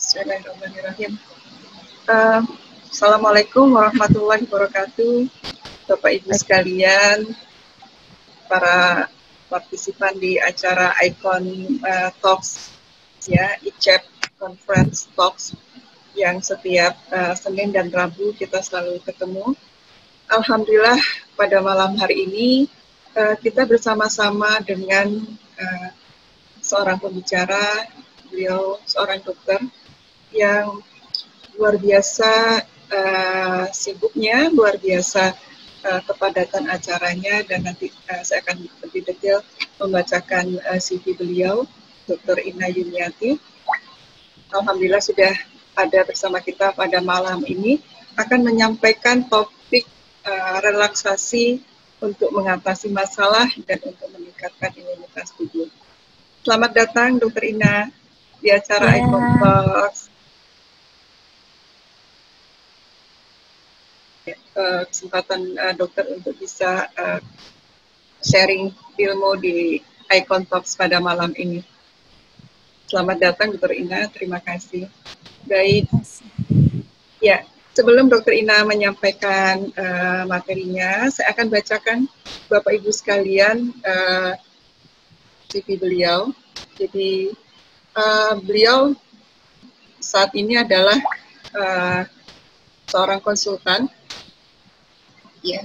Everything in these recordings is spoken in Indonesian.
Bismillahirrahmanirrahim. Assalamualaikum warahmatullahi wabarakatuh, Bapak Ibu sekalian, para partisipan di acara Icon Talks, ya, ICEP Conference Talks, yang setiap Senin dan Rabu kita selalu ketemu. Alhamdulillah pada malam hari ini kita bersama-sama dengan seorang pembicara, beliau seorang dokter yang luar biasa sibuknya, luar biasa kepadatan acaranya, dan nanti saya akan lebih detail membacakan CV beliau, Dr. Ina Yuniati. Alhamdulillah sudah ada bersama kita pada malam ini, akan menyampaikan topik relaksasi untuk mengatasi masalah dan untuk meningkatkan imunitas tubuh. Selamat datang Dr. Ina di acara Icon Talks. Kesempatan dokter untuk bisa sharing ilmu di Icon Talks pada malam ini. Selamat datang Dr. Ina, terima kasih. Baik, ya, sebelum Dr. Ina menyampaikan materinya, saya akan bacakan Bapak Ibu sekalian CV beliau. Jadi beliau saat ini adalah seorang konsultan, ya.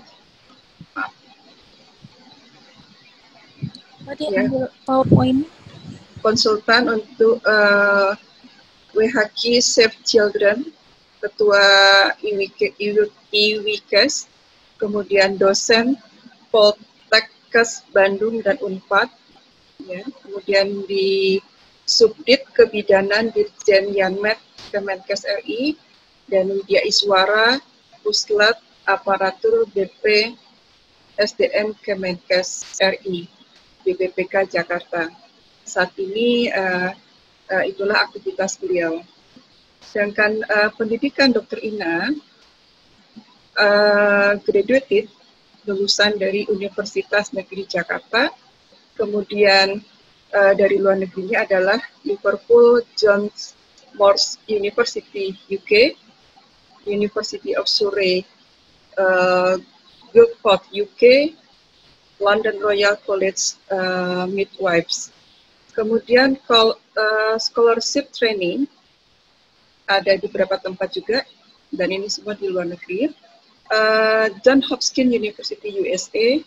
Ya. PowerPoint. Konsultan untuk WHQ Save Children, Ketua IWIKES, kemudian dosen Poltekkes Bandung dan Unpad, ya. Kemudian di Subdit Kebidanan Dirjen Yanmed Kemenkes RI, dan Widya Iswara Puslat Aparatur BP SDM Kemenkes RI, BPPK Jakarta. Saat ini itulah aktivitas beliau. Sedangkan pendidikan Dr. Ina graduated, lulusan dari Universitas Negeri Jakarta, kemudian dari luar negerinya adalah Liverpool John Moores University UK, University of Surrey, Guildford UK, London Royal College Midwives. Kemudian scholarship training ada di beberapa tempat juga, dan ini semua di luar negeri. John Hopkins University USA,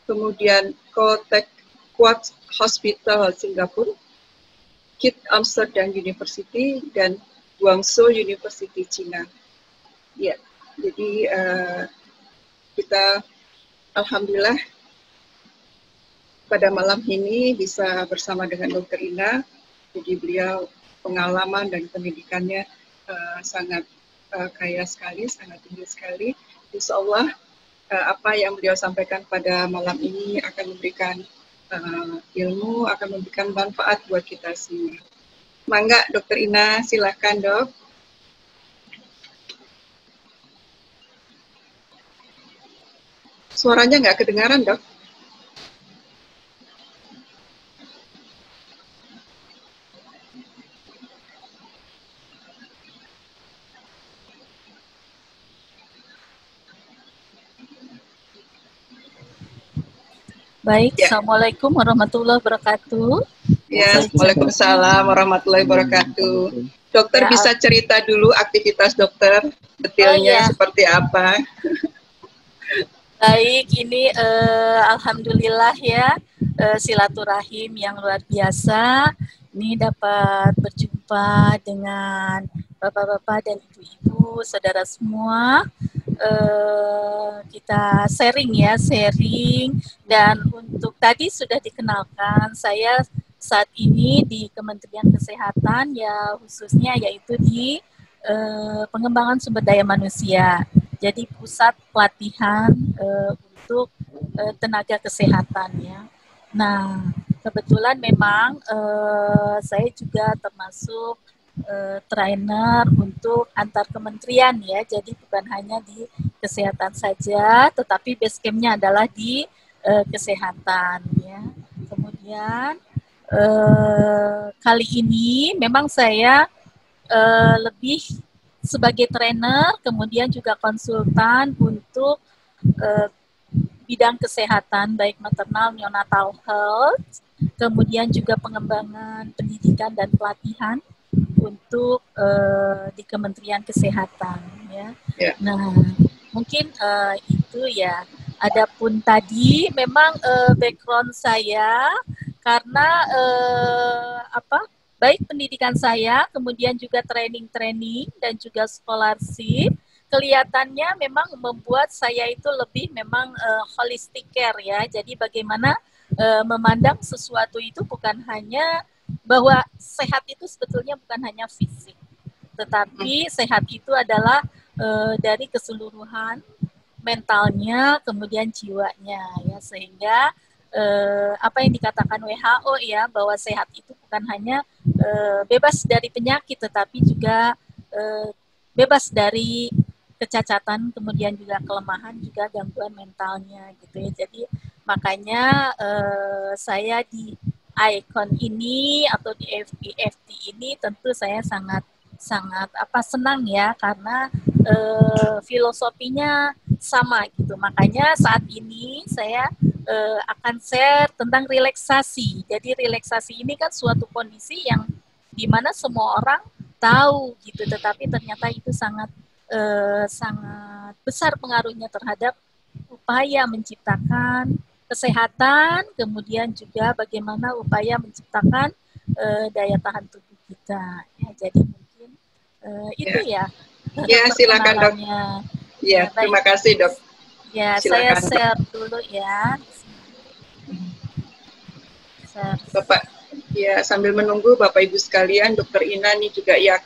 kemudian Quad Hospital Singapura, KIT Amsterdam University, dan Guangzhou University China. Ya, jadi kita alhamdulillah pada malam ini bisa bersama dengan Dr. Ina. Jadi beliau pengalaman dan pendidikannya sangat kaya sekali, sangat tinggi sekali. Insya Allah apa yang beliau sampaikan pada malam ini akan memberikan ilmu, akan memberikan manfaat buat kita semua. Mangga Dr. Ina, silakan Dok. Suaranya nggak kedengaran Dok. Baik, ya. Assalamualaikum warahmatullahi wabarakatuh. Ya, Waalaikumsalam warahmatullahi wabarakatuh. Dokter ya, bisa cerita dulu aktivitas dokter, detailnya seperti apa? Baik, ini alhamdulillah ya, silaturahim yang luar biasa. Ini dapat berjumpa dengan bapak-bapak dan ibu-ibu, saudara semua. Kita sharing dan untuk tadi sudah dikenalkan, saya saat ini di Kementerian Kesehatan, ya khususnya yaitu di pengembangan sumber daya manusia, jadi pusat pelatihan untuk tenaga kesehatan, ya. Nah, kebetulan memang saya juga termasuk trainer untuk antar kementerian, ya, jadi bukan hanya di kesehatan saja, tetapi base camp-nya adalah di kesehatan, ya. Kemudian kali ini memang saya lebih sebagai trainer, kemudian juga konsultan untuk bidang kesehatan baik maternal, neonatal health, kemudian juga pengembangan pendidikan dan pelatihan untuk di Kementerian Kesehatan ya. Yeah. Nah, mungkin itu ya. Adapun tadi memang background saya karena baik pendidikan saya, kemudian juga training dan juga scholarship, kelihatannya memang membuat saya itu lebih memang holistic care ya. Jadi bagaimana memandang sesuatu itu bukan hanya bahwa sehat itu sebetulnya bukan hanya fisik, tetapi sehat itu adalah dari keseluruhan mentalnya, kemudian jiwanya ya, sehingga apa yang dikatakan WHO ya, bahwa sehat itu bukan hanya bebas dari penyakit, tetapi juga bebas dari kecacatan, kemudian juga kelemahan, juga gangguan mentalnya gitu ya. Jadi makanya saya di ICON ini atau di FT ini tentu saya sangat senang ya, karena filosofinya sama gitu. Makanya saat ini saya akan share tentang relaksasi. Jadi relaksasi ini kan suatu kondisi yang dimana semua orang tahu gitu, tetapi ternyata itu sangat besar pengaruhnya terhadap upaya menciptakan kesehatan, kemudian juga bagaimana upaya menciptakan daya tahan tubuh kita. Ya, jadi mungkin itu ya. Ya, silakan Dok. Ya, terima kasih Dok. Ya, silakan, saya share Dok dulu ya. Bapak, ya sambil menunggu Bapak Ibu sekalian, Dr. Ina ini juga ya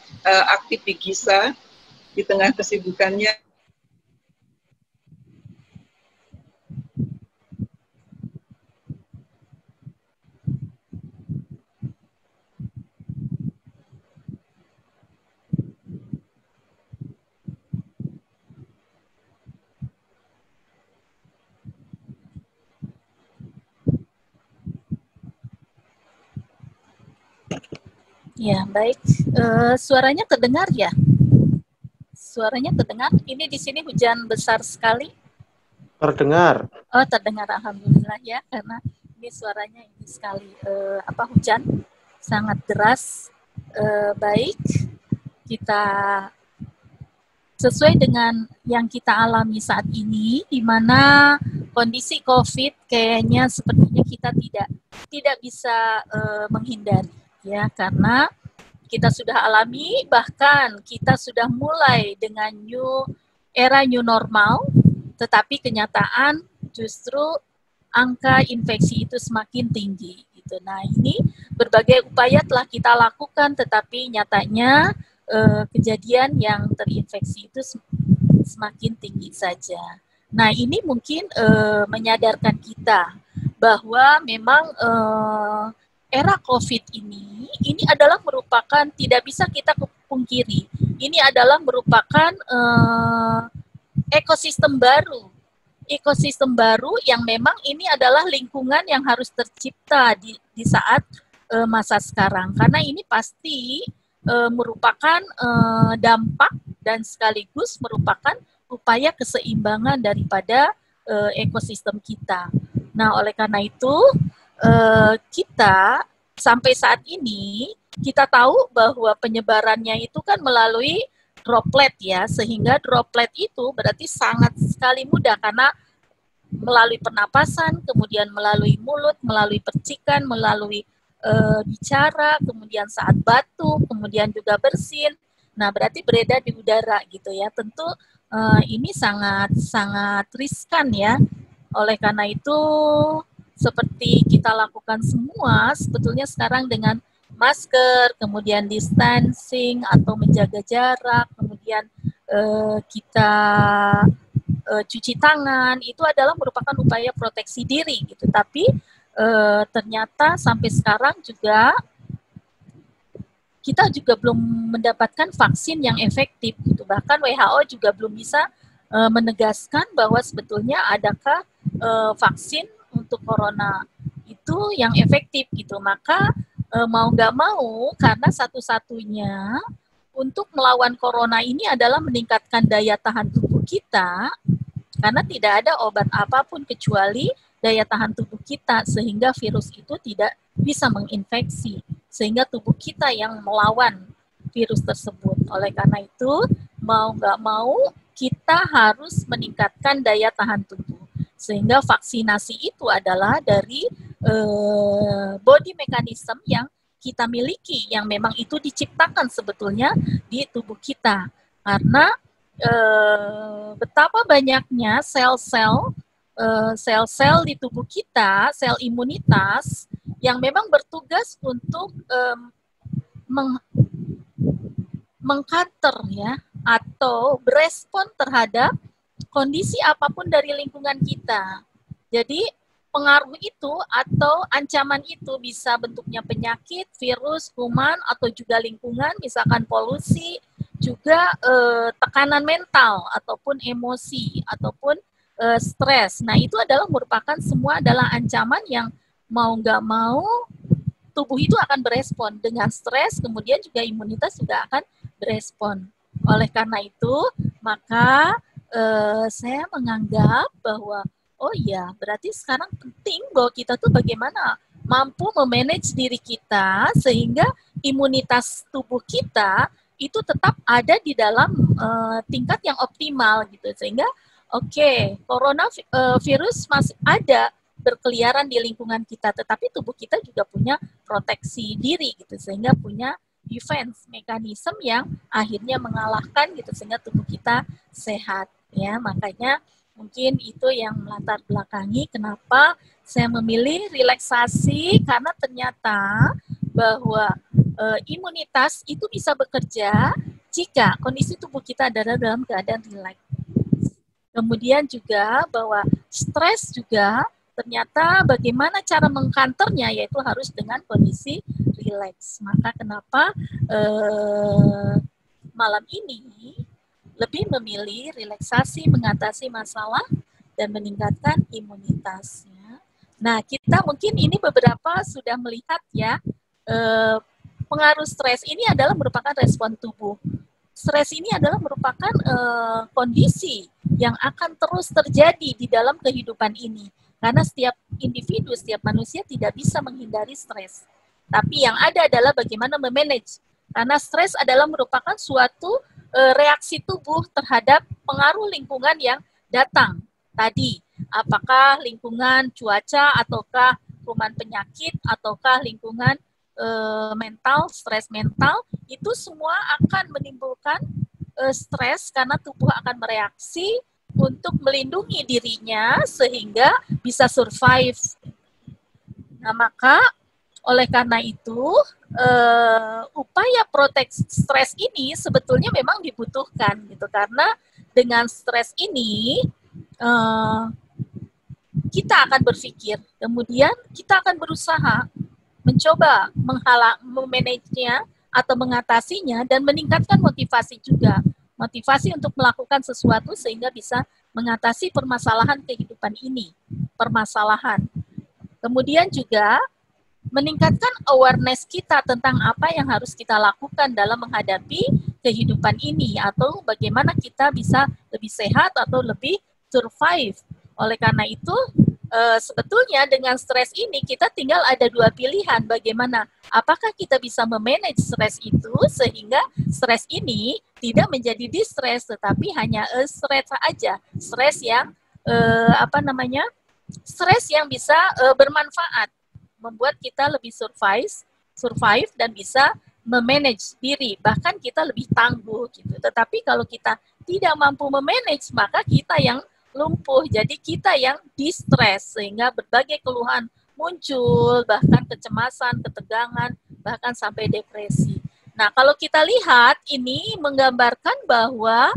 aktif di GISA di tengah kesibukannya. Ya, baik. Suaranya terdengar ya? Suaranya terdengar? Ini di sini hujan besar sekali. Terdengar. Oh, terdengar, alhamdulillah ya, karena ini suaranya ini sekali hujan sangat deras. Baik, kita sesuai dengan yang kita alami saat ini, di mana kondisi COVID kayaknya sepertinya kita tidak bisa menghindari ya, karena kita sudah alami, bahkan kita sudah mulai dengan era new normal, tetapi kenyataan justru angka infeksi itu semakin tinggi gitu. Nah, ini berbagai upaya telah kita lakukan, tetapi nyatanya kejadian yang terinfeksi itu semakin tinggi saja. Nah, ini mungkin menyadarkan kita bahwa memang era COVID ini adalah merupakan, tidak bisa kita pungkiri, ini adalah merupakan ekosistem baru yang memang ini adalah lingkungan yang harus tercipta di saat masa sekarang, karena ini pasti merupakan dampak dan sekaligus merupakan upaya keseimbangan daripada ekosistem kita. Nah, oleh karena itu kita sampai saat ini kita tahu bahwa penyebarannya itu kan melalui droplet ya, sehingga droplet itu berarti sangat sekali mudah karena melalui pernapasan, kemudian melalui mulut, melalui percikan, melalui bicara, kemudian saat batuk, kemudian juga bersin. Nah, berarti beredar di udara gitu ya. Tentu ini sangat riskan ya. Oleh karena itu, seperti kita lakukan semua, sebetulnya sekarang dengan masker, kemudian distancing atau menjaga jarak, kemudian kita cuci tangan, itu adalah merupakan upaya proteksi diri gitu. Tapi ternyata sampai sekarang juga kita juga belum mendapatkan vaksin yang efektif gitu. Bahkan WHO juga belum bisa menegaskan bahwa sebetulnya adakah vaksin untuk corona itu yang efektif gitu. Maka mau nggak mau, karena satu-satunya untuk melawan corona ini adalah meningkatkan daya tahan tubuh kita, karena tidak ada obat apapun kecuali daya tahan tubuh kita, sehingga virus itu tidak bisa menginfeksi, sehingga tubuh kita yang melawan virus tersebut. Oleh karena itu, mau nggak mau, kita harus meningkatkan daya tahan tubuh. Sehingga vaksinasi itu adalah dari body mechanism yang kita miliki, yang memang itu diciptakan sebetulnya di tubuh kita. Karena betapa banyaknya sel-sel di tubuh kita, sel imunitas, yang memang bertugas untuk mengcounter ya, atau berespon terhadap kondisi apapun dari lingkungan kita. Jadi pengaruh itu atau ancaman itu bisa bentuknya penyakit, virus, kuman, atau juga lingkungan, misalkan polusi, juga tekanan mental ataupun emosi ataupun stres. Nah, itu adalah merupakan semua adalah ancaman yang mau nggak mau tubuh itu akan berespon dengan stres, kemudian juga imunitas juga akan berespon. Oleh karena itu, maka saya menganggap bahwa oh iya, berarti sekarang penting bahwa kita tuh bagaimana mampu memanage diri kita sehingga imunitas tubuh kita itu tetap ada di dalam tingkat yang optimal gitu. Sehingga coronavirus masih ada berkeliaran di lingkungan kita, tetapi tubuh kita juga punya proteksi diri gitu, sehingga punya defense mekanisme yang akhirnya mengalahkan gitu, sehingga tubuh kita sehat ya. Makanya mungkin itu yang melatar belakangi kenapa saya memilih relaksasi, karena ternyata bahwa imunitas itu bisa bekerja jika kondisi tubuh kita adalah dalam keadaan rileks. Kemudian juga bahwa stres juga ternyata bagaimana cara mengcounternya, yaitu harus dengan kondisi rileks. Maka kenapa malam ini lebih memilih relaksasi mengatasi masalah dan meningkatkan imunitasnya. Nah, kita mungkin ini beberapa sudah melihat ya, pengaruh stres ini adalah merupakan respon tubuh. Stres ini adalah merupakan kondisi yang akan terus terjadi di dalam kehidupan ini. Karena setiap individu, setiap manusia tidak bisa menghindari stres. Tapi yang ada adalah bagaimana memanage. Karena stres adalah merupakan suatu reaksi tubuh terhadap pengaruh lingkungan yang datang tadi. Apakah lingkungan cuaca, ataukah kuman penyakit, ataukah lingkungan mental, stres mental, itu semua akan menimbulkan stres karena tubuh akan mereaksi untuk melindungi dirinya sehingga bisa survive. Nah, maka oleh karena itu, upaya proteksi stres ini sebetulnya memang dibutuhkan gitu, karena dengan stres ini kita akan berpikir, kemudian kita akan berusaha mencoba memanagenya atau mengatasinya dan meningkatkan motivasi juga, motivasi untuk melakukan sesuatu sehingga bisa mengatasi permasalahan kehidupan ini, permasalahan. Kemudian juga meningkatkan awareness kita tentang apa yang harus kita lakukan dalam menghadapi kehidupan ini, atau bagaimana kita bisa lebih sehat atau lebih survive. Oleh karena itu, sebetulnya dengan stres ini kita tinggal ada dua pilihan, bagaimana apakah kita bisa memanage stres itu sehingga stres ini tidak menjadi distress, tetapi hanya stres saja, stres yang stres yang bisa bermanfaat, membuat kita lebih survive dan bisa memanage diri, bahkan kita lebih tangguh gitu. Tetapi kalau kita tidak mampu memanage, maka kita yang lumpuh, jadi kita yang distress sehingga berbagai keluhan muncul, bahkan kecemasan, ketegangan, bahkan sampai depresi. Nah, kalau kita lihat ini menggambarkan bahwa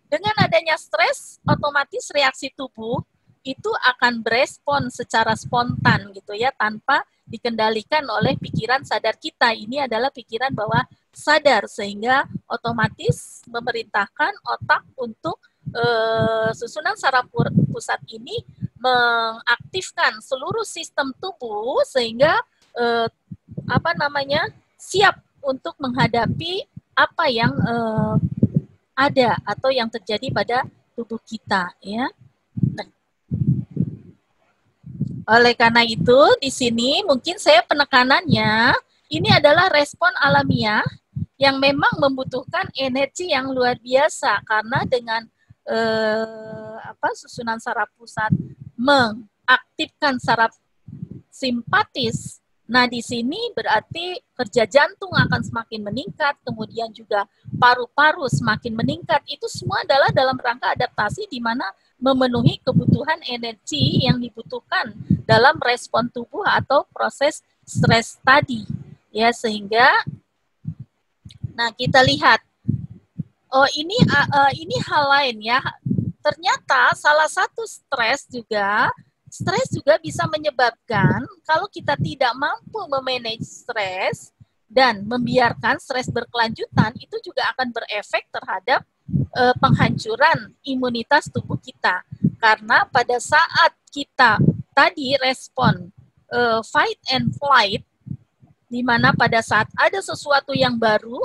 dengan adanya stres, otomatis reaksi tubuh itu akan berespon secara spontan gitu ya, tanpa dikendalikan oleh pikiran sadar kita. Ini adalah pikiran bawah sadar, sehingga otomatis memerintahkan otak untuk susunan saraf pusat ini mengaktifkan seluruh sistem tubuh sehingga siap untuk menghadapi apa yang ada atau yang terjadi pada tubuh kita, ya. Nah, oleh karena itu, di sini mungkin saya penekanannya ini adalah respon alamiah yang memang membutuhkan energi yang luar biasa karena dengan susunan saraf pusat mengaktifkan saraf simpatis. Nah, di sini berarti kerja jantung akan semakin meningkat, kemudian juga paru-paru semakin meningkat. Itu semua adalah dalam rangka adaptasi di mana memenuhi kebutuhan energi yang dibutuhkan dalam respon tubuh atau proses stres tadi. Ya, sehingga nah kita lihat oh ini hal lain ya. Ternyata salah satu stres juga bisa menyebabkan kalau kita tidak mampu memanage stres dan membiarkan stres berkelanjutan, itu juga akan berefek terhadap penghancuran imunitas tubuh kita. Karena pada saat kita tadi respon fight and flight, di mana pada saat ada sesuatu yang baru,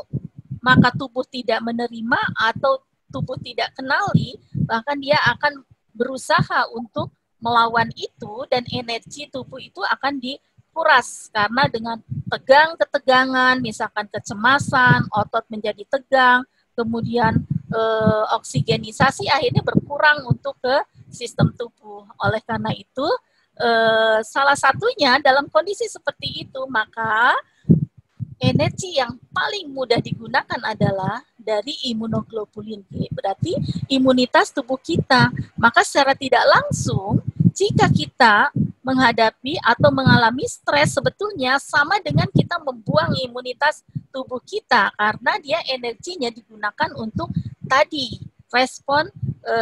maka tubuh tidak menerima atau tubuh tidak kenali, bahkan dia akan berusaha untuk melawan itu dan energi tubuh itu akan dikuras karena dengan ketegangan, misalkan kecemasan, otot menjadi tegang, kemudian oksigenisasi akhirnya berkurang untuk ke sistem tubuh. Oleh karena itu, salah satunya dalam kondisi seperti itu, maka energi yang paling mudah digunakan adalah dari imunoglobulin G, berarti imunitas tubuh kita. Maka secara tidak langsung, jika kita menghadapi atau mengalami stres, sebetulnya sama dengan kita membuang imunitas tubuh kita, karena dia energinya digunakan untuk tadi, respon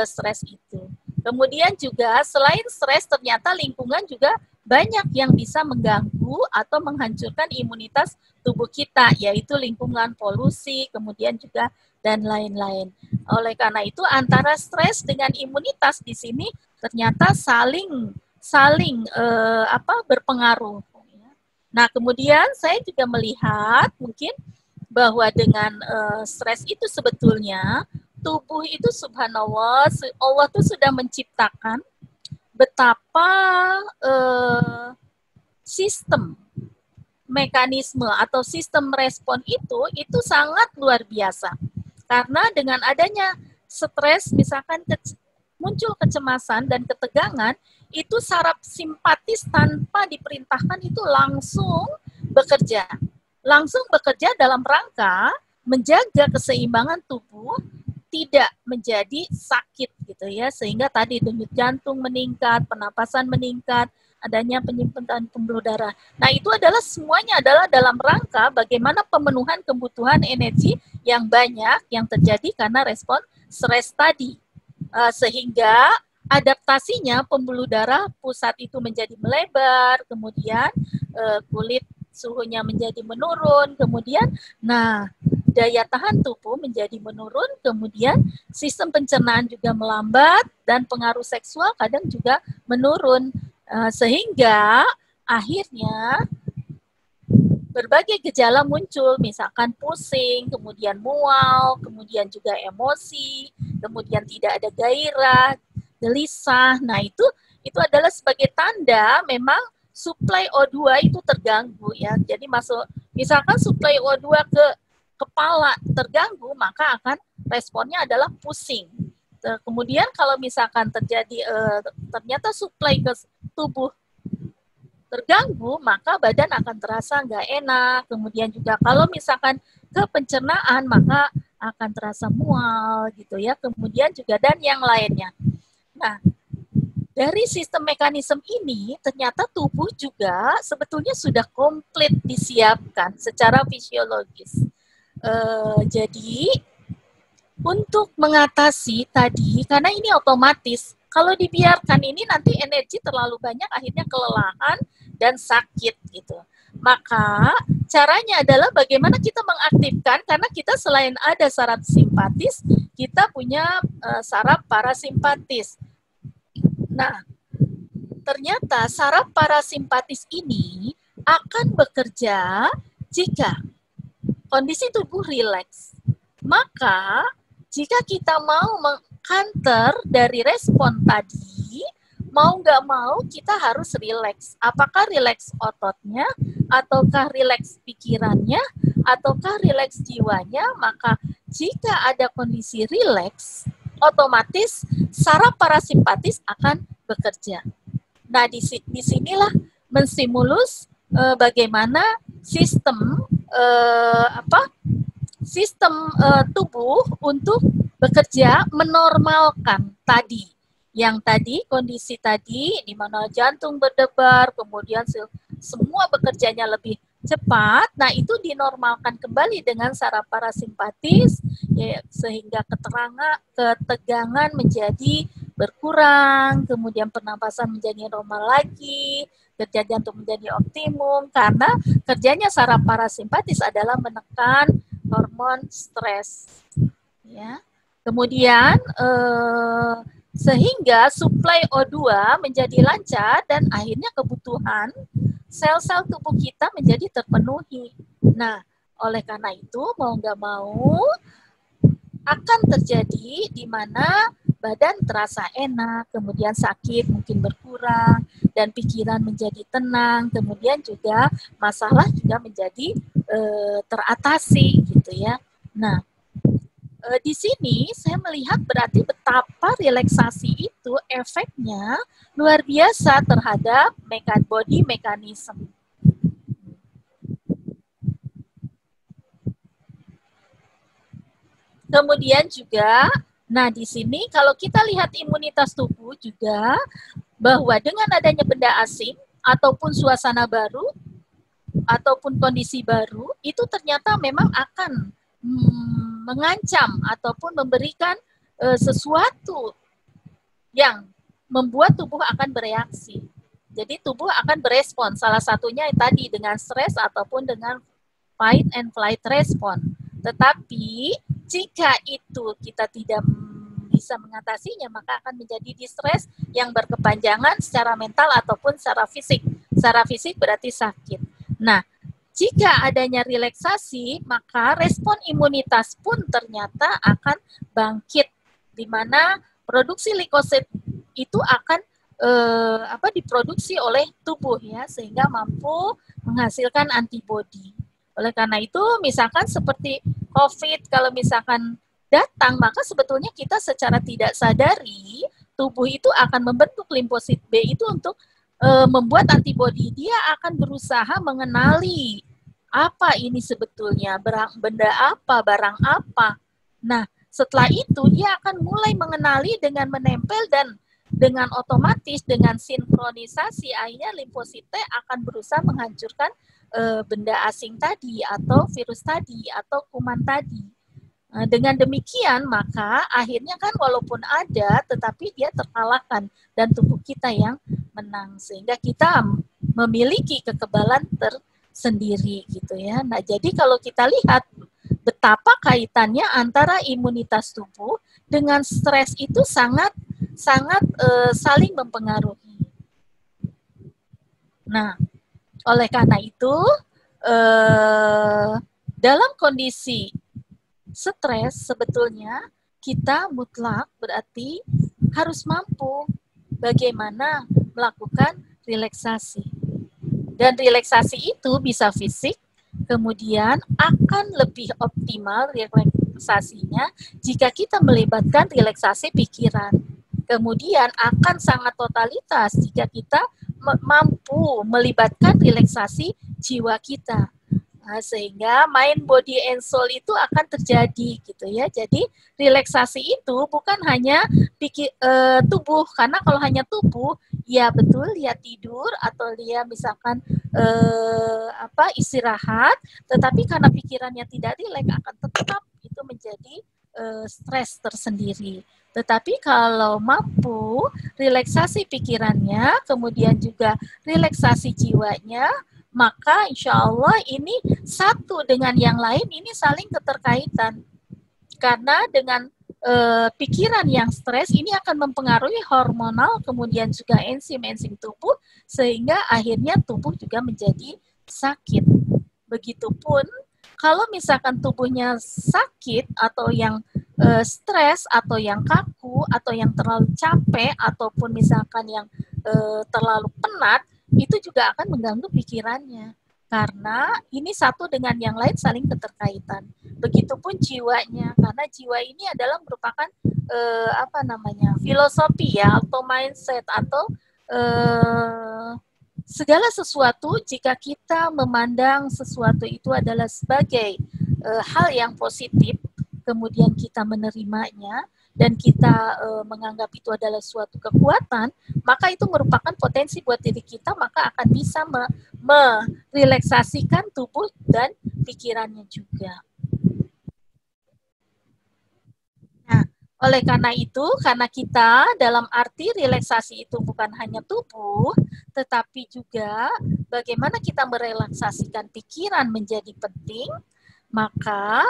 stres itu. Kemudian juga selain stres, ternyata lingkungan juga banyak yang bisa mengganggu atau menghancurkan imunitas tubuh kita, yaitu lingkungan polusi, kemudian juga dan lain-lain. Oleh karena itu antara stres dengan imunitas di sini ternyata saling berpengaruh. Nah, kemudian saya juga melihat mungkin bahwa dengan stres itu sebetulnya tubuh itu subhanallah, Allah itu sudah menciptakan betapa sistem mekanisme atau sistem respon itu sangat luar biasa. Karena dengan adanya stres, misalkan muncul kecemasan dan ketegangan, itu saraf simpatis tanpa diperintahkan itu langsung bekerja. Langsung bekerja dalam rangka menjaga keseimbangan tubuh tidak menjadi sakit gitu ya, sehingga tadi denyut jantung meningkat, pernapasan meningkat, adanya penyempitan pembuluh darah. Nah, itu adalah semuanya adalah dalam rangka bagaimana pemenuhan kebutuhan energi yang banyak yang terjadi karena respon stres tadi. Sehingga adaptasinya pembuluh darah pusat itu menjadi melebar, kemudian kulit suhunya menjadi menurun, kemudian daya tahan tubuh menjadi menurun, kemudian sistem pencernaan juga melambat, dan pengaruh seksual kadang juga menurun. Sehingga akhirnya berbagai gejala muncul, misalkan pusing, kemudian mual, kemudian juga emosi, kemudian tidak ada gairah, gelisah. Nah, itu adalah sebagai tanda memang suplai O2 itu terganggu ya. Jadi misalkan suplai O2 ke kepala terganggu, maka akan responnya adalah pusing. Kemudian kalau misalkan terjadi ternyata suplai ke tubuh terganggu, maka badan akan terasa nggak enak. Kemudian juga kalau misalkan ke pencernaan, maka akan terasa mual gitu ya. Kemudian juga dan yang lainnya. Nah, dari sistem mekanisme ini ternyata tubuh juga sebetulnya sudah komplit disiapkan secara fisiologis. Jadi untuk mengatasi tadi, karena ini otomatis, kalau dibiarkan ini nanti energi terlalu banyak, akhirnya kelelahan dan sakit gitu. Maka caranya adalah bagaimana kita mengaktifkan, karena kita selain ada saraf simpatis, kita punya saraf parasimpatis. Nah, ternyata saraf parasimpatis ini akan bekerja jika kondisi tubuh rileks. Maka jika kita mau meng-counter dari respon tadi, mau nggak mau kita harus rileks. Apakah rileks ototnya, ataukah rileks pikirannya, ataukah rileks jiwanya? Maka jika ada kondisi rileks, otomatis saraf parasimpatis akan bekerja. Nah, disinilah menstimulus bagaimana sistem tubuh untuk bekerja menormalkan tadi. Yang tadi, kondisi tadi, di mana jantung berdebar, kemudian semua bekerjanya lebih cepat, nah itu dinormalkan kembali dengan saraf parasimpatis, ya, sehingga ketegangan menjadi berkurang, kemudian pernapasan menjadi normal lagi, kerja jantung menjadi optimum, karena kerjanya saraf parasimpatis adalah menekan hormon stres. Ya. Kemudian, sehingga suplai O2 menjadi lancar dan akhirnya kebutuhan sel-sel tubuh kita menjadi terpenuhi. Nah, oleh karena itu mau nggak mau akan terjadi di mana badan terasa enak, kemudian sakit mungkin berkurang, dan pikiran menjadi tenang, kemudian juga masalah juga menjadi teratasi gitu ya. Nah, di sini saya melihat berarti betapa relaksasi itu efeknya luar biasa terhadap body mechanism. Kemudian juga, nah di sini kalau kita lihat imunitas tubuh juga, bahwa dengan adanya benda asing ataupun suasana baru, ataupun kondisi baru, itu ternyata memang akan mengancam ataupun memberikan sesuatu yang membuat tubuh akan bereaksi. Jadi tubuh akan berespon, salah satunya tadi dengan stres ataupun dengan fight and flight respon. Tetapi jika itu kita tidak bisa mengatasinya, maka akan menjadi distress yang berkepanjangan secara mental ataupun secara fisik. Secara fisik berarti sakit. Nah, jika adanya relaksasi, maka respon imunitas pun ternyata akan bangkit, di mana produksi leukosit itu akan diproduksi oleh tubuh ya, sehingga mampu menghasilkan antibodi. Oleh karena itu, misalkan seperti COVID, kalau misalkan datang, maka sebetulnya kita secara tidak sadari tubuh itu akan membentuk limfosit B itu untuk membuat antibodi. Dia akan berusaha mengenali apa ini sebetulnya, benda apa, barang apa. Nah, setelah itu dia akan mulai mengenali dengan menempel, dan dengan otomatis, dengan sinkronisasi, akhirnya limfosit T akan berusaha menghancurkan benda asing tadi, atau virus tadi, atau kuman tadi. Dengan demikian, maka akhirnya kan walaupun ada, tetapi dia terkalahkan, dan tubuh kita yang menang, sehingga kita memiliki kekebalan tersendiri gitu ya. Nah, jadi kalau kita lihat betapa kaitannya antara imunitas tubuh dengan stres itu sangat saling mempengaruhi. Nah, oleh karena itu dalam kondisi stres sebetulnya kita mutlak berarti harus mampu bagaimana melakukan relaksasi. Dan relaksasi itu bisa fisik, kemudian akan lebih optimal relaksasinya jika kita melibatkan relaksasi pikiran. Kemudian akan sangat totalitas jika kita mampu melibatkan relaksasi jiwa kita. Nah, sehingga mind, body, and soul itu akan terjadi gitu ya. Jadi relaksasi itu bukan hanya tubuh, karena kalau hanya tubuh, ya betul dia tidur atau dia misalkan istirahat, tetapi karena pikirannya tidak rileks akan tetap itu menjadi stres tersendiri. Tetapi kalau mampu relaksasi pikirannya, kemudian juga relaksasi jiwanya, maka insya Allah ini satu dengan yang lain ini saling keterkaitan. Karena dengan pikiran yang stres ini akan mempengaruhi hormonal, kemudian juga enzim-enzim tubuh, sehingga akhirnya tubuh juga menjadi sakit. Begitupun kalau misalkan tubuhnya sakit atau yang stres atau yang kaku atau yang terlalu capek ataupun misalkan yang terlalu penat, itu juga akan mengganggu pikirannya. Karena ini satu dengan yang lain saling keterkaitan. Begitupun jiwanya, karena jiwa ini adalah merupakan filosofi ya, atau mindset atau segala sesuatu. Jika kita memandang sesuatu itu adalah sebagai hal yang positif, kemudian kita menerimanya dan kita menganggap itu adalah suatu kekuatan, maka itu merupakan potensi buat diri kita, maka akan bisa merelaksasikan tubuh dan pikirannya juga. Nah, oleh karena itu, karena kita dalam arti relaksasi itu bukan hanya tubuh, tetapi juga bagaimana kita merelaksasikan pikiran menjadi penting, maka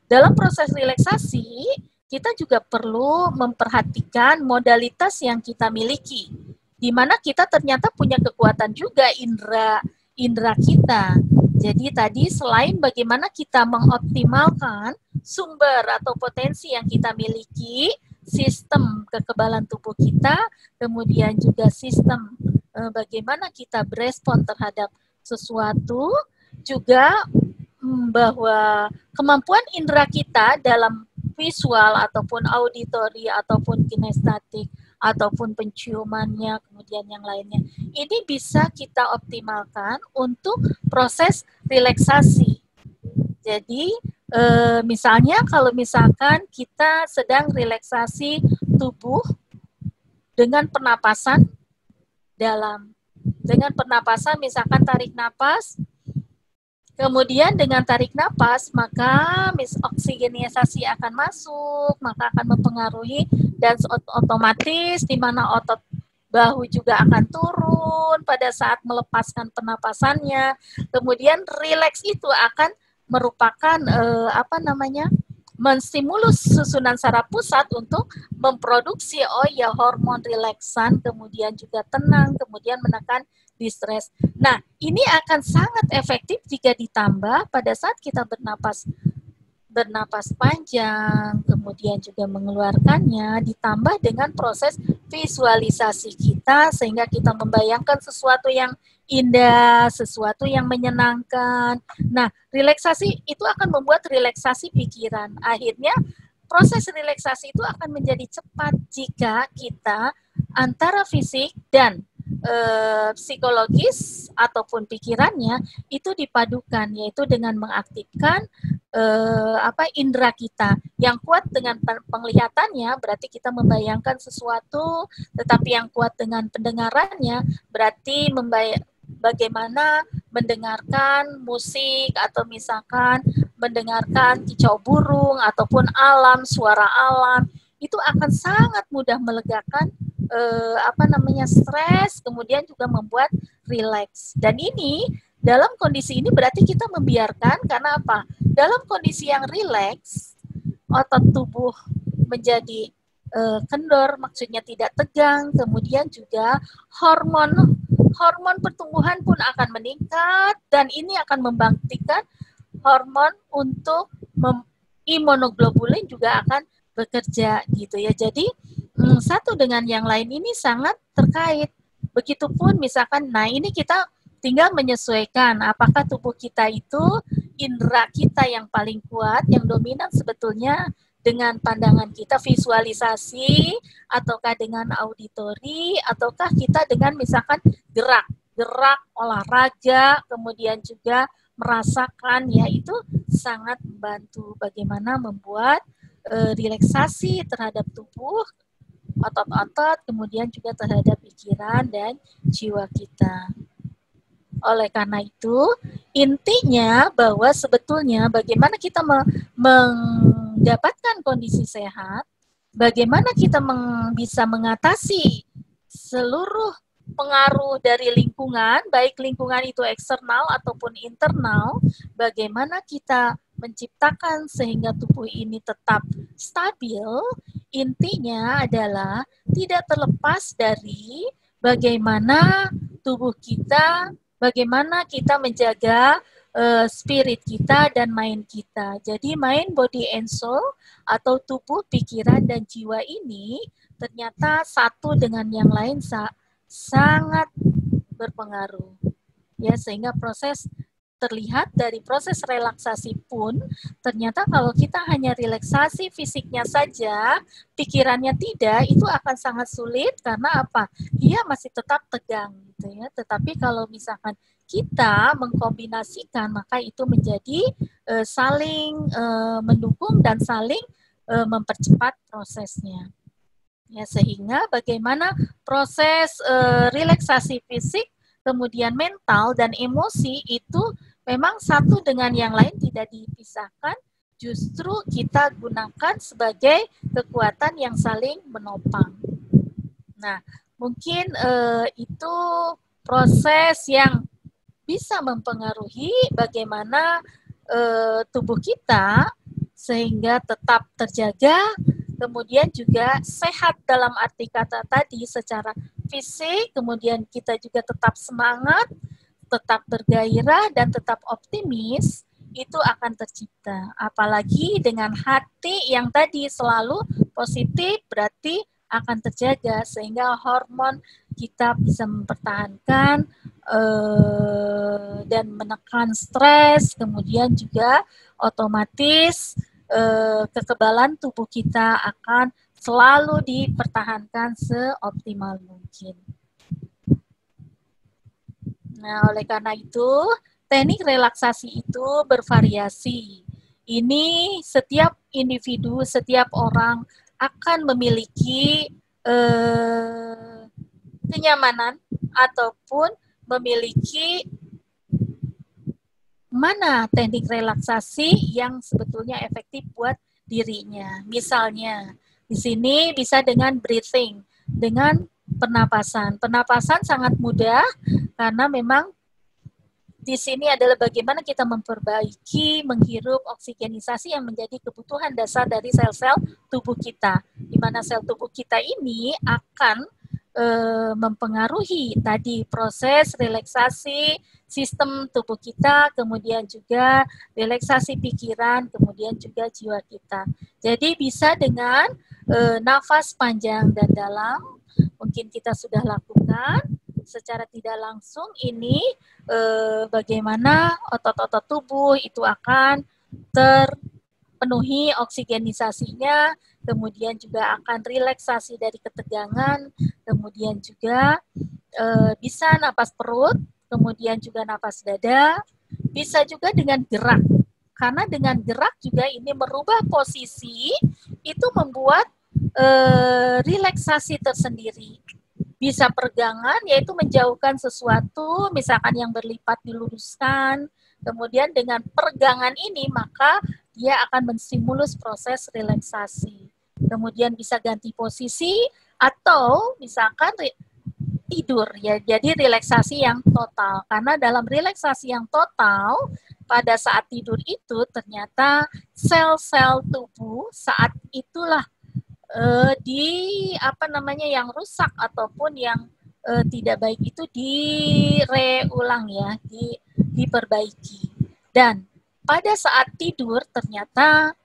dalam proses relaksasi, kita juga perlu memperhatikan modalitas yang kita miliki, di mana kita ternyata punya kekuatan juga indera kita. Jadi tadi selain bagaimana kita mengoptimalkan sumber atau potensi yang kita miliki, sistem kekebalan tubuh kita, kemudian juga sistem bagaimana kita berespon terhadap sesuatu, juga bahwa kemampuan indera kita dalam visual ataupun auditori ataupun kinestetik ataupun penciumannya, kemudian yang lainnya, ini bisa kita optimalkan untuk proses relaksasi. Jadi misalnya kalau misalkan kita sedang relaksasi tubuh dengan pernapasan dalam, dengan pernapasan misalkan tarik napas, kemudian dengan tarik napas, maka oksigenisasi akan masuk, maka akan mempengaruhi dan otomatis di mana otot bahu juga akan turun pada saat melepaskan pernapasannya. Kemudian rileks itu akan merupakan menstimulus susunan saraf pusat untuk memproduksi hormon relaksan, kemudian juga tenang, kemudian menekan distres. Nah, ini akan sangat efektif jika ditambah pada saat kita bernapas panjang, kemudian juga mengeluarkannya, ditambah dengan proses visualisasi kita, sehingga kita membayangkan sesuatu yang indah, sesuatu yang menyenangkan. Nah, relaksasi itu akan membuat relaksasi pikiran. Akhirnya, proses relaksasi itu akan menjadi cepat jika kita antara fisik dan psikologis ataupun pikirannya itu dipadukan, yaitu dengan mengaktifkan indera kita yang kuat dengan penglihatannya, berarti kita membayangkan sesuatu, tetapi yang kuat dengan pendengarannya berarti bagaimana mendengarkan musik atau misalkan mendengarkan kicau burung ataupun alam, suara alam, itu akan sangat mudah melegakan stres, kemudian juga membuat rileks. Dan ini dalam kondisi ini berarti kita membiarkan, karena apa? Dalam kondisi yang rileks, otot tubuh menjadi kendor, maksudnya tidak tegang, kemudian juga hormon pertumbuhan pun akan meningkat, dan ini akan membangkitkan hormon untuk imunoglobulin juga akan bekerja gitu ya. Jadi satu dengan yang lain ini sangat terkait. Begitupun misalkan, nah ini kita tinggal menyesuaikan apakah tubuh kita itu indera kita yang paling kuat, yang dominan sebetulnya dengan pandangan kita visualisasi, ataukah dengan auditori, ataukah kita dengan misalkan gerak olahraga, kemudian juga merasakan, ya itu sangat membantu bagaimana membuat relaksasi terhadap tubuh, otot-otot, kemudian juga terhadap pikiran dan jiwa kita. Oleh karena itu, intinya bahwa sebetulnya bagaimana kita mendapatkan kondisi sehat, bagaimana kita bisa mengatasi seluruh pengaruh dari lingkungan, baik lingkungan itu eksternal ataupun internal, bagaimana kita menciptakan sehingga tubuh ini tetap stabil, intinya adalah tidak terlepas dari bagaimana tubuh kita, bagaimana kita menjaga spirit kita dan mind kita. Jadi mind, body, and soul atau tubuh, pikiran, dan jiwa ini ternyata satu dengan yang lain sangat berpengaruh. Ya, sehingga terlihat dari proses relaksasi pun, ternyata kalau kita hanya relaksasi fisiknya saja, pikirannya tidak, itu akan sangat sulit karena apa? Dia masih tetap tegang gitu ya. Tetapi kalau misalkan kita mengkombinasikan, maka itu menjadi saling mendukung dan saling mempercepat prosesnya. Ya, sehingga bagaimana proses relaksasi fisik, kemudian mental dan emosi itu memang satu dengan yang lain tidak dipisahkan, justru kita gunakan sebagai kekuatan yang saling menopang. Nah, mungkin itu proses yang bisa mempengaruhi bagaimana tubuh kita sehingga tetap terjaga, kemudian juga sehat dalam arti kata tadi secara fisik, kemudian kita juga tetap semangat, tetap bergairah, dan tetap optimis, itu akan tercipta. Apalagi dengan hati yang tadi selalu positif, berarti akan terjaga, sehingga hormon kita bisa mempertahankan dan menekan stres, kemudian juga otomatis kekebalan tubuh kita akan selalu dipertahankan seoptimal mungkin. Nah, oleh karena itu, teknik relaksasi itu bervariasi. Ini setiap individu, setiap orang akan memiliki kenyamanan ataupun memiliki mana teknik relaksasi yang sebetulnya efektif buat dirinya. Misalnya, di sini bisa dengan breathing, dengan pernapasan. Pernapasan sangat mudah karena memang di sini adalah bagaimana kita memperbaiki, menghirup oksigenisasi yang menjadi kebutuhan dasar dari sel-sel tubuh kita. Di mana sel tubuh kita ini akan mempengaruhi tadi proses relaksasi sistem tubuh kita, kemudian juga relaksasi pikiran, kemudian juga jiwa kita. Jadi bisa dengan nafas panjang dan dalam, mungkin kita sudah lakukan secara tidak langsung ini bagaimana otot-otot tubuh itu akan terpenuhi oksigenisasinya, kemudian juga akan relaksasi dari ketegangan, kemudian juga bisa napas perut, kemudian juga napas dada, bisa juga dengan gerak. Karena dengan gerak juga ini merubah posisi, itu membuat relaksasi tersendiri. Bisa pergangan, yaitu menjauhkan sesuatu, misalkan yang berlipat diluruskan, kemudian dengan pergangan ini maka dia akan menstimulus proses relaksasi. Kemudian bisa ganti posisi atau misalkan tidur ya, jadi relaksasi yang total. Karena dalam relaksasi yang total pada saat tidur itu ternyata sel-sel tubuh saat itulah yang rusak ataupun yang tidak baik itu direulang ya, diperbaiki. Dan pada saat tidur ternyata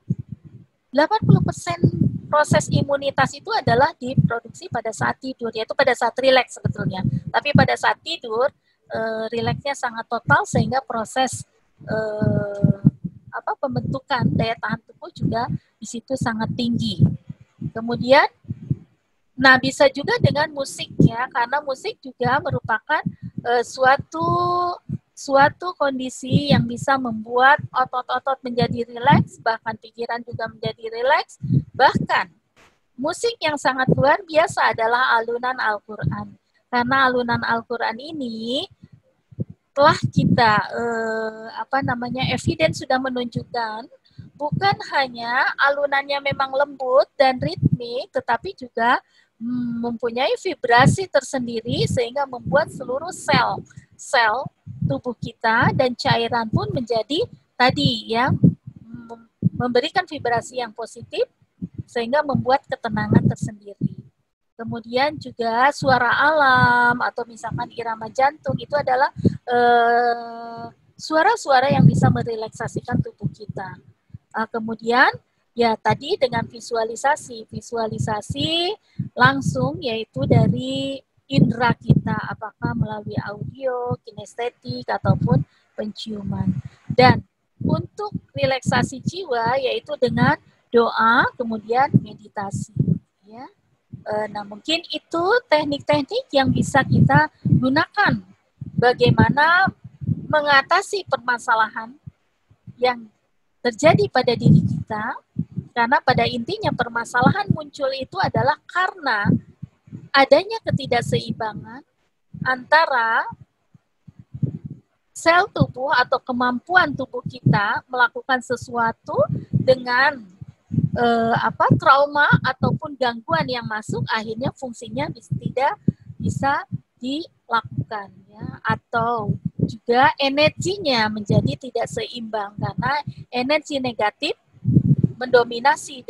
80% proses imunitas itu adalah diproduksi pada saat tidur, yaitu pada saat rileks sebetulnya. Tapi pada saat tidur, rileksnya sangat total sehingga proses pembentukan daya tahan tubuh juga di situ sangat tinggi. Kemudian, nah bisa juga dengan musik ya, karena musik juga merupakan suatu kondisi yang bisa membuat otot-otot menjadi rileks, bahkan pikiran juga menjadi rileks. Bahkan musik yang sangat luar biasa adalah alunan Al-Quran. Karena alunan Al-Quran ini telah kita evidence sudah menunjukkan bukan hanya alunannya memang lembut dan ritmik, tetapi juga mempunyai vibrasi tersendiri sehingga membuat seluruh sel tubuh kita dan cairan pun menjadi tadi ya memberikan vibrasi yang positif sehingga membuat ketenangan tersendiri. Kemudian juga suara alam atau misalkan irama jantung itu adalah suara-suara yang bisa merelaksasikan tubuh kita. Kemudian ya tadi dengan visualisasi langsung yaitu dari indera kita, apakah melalui audio, kinestetik ataupun penciuman. Dan untuk relaksasi jiwa yaitu dengan doa, kemudian meditasi. Ya. Nah mungkin itu teknik-teknik yang bisa kita gunakan bagaimana mengatasi permasalahan yang terjadi pada diri kita, karena pada intinya permasalahan muncul itu adalah karena adanya ketidakseimbangan antara sel tubuh atau kemampuan tubuh kita melakukan sesuatu dengan trauma ataupun gangguan yang masuk, akhirnya fungsinya tidak bisa dilakukan, ya. Atau juga energinya menjadi tidak seimbang karena energi negatif mendominasi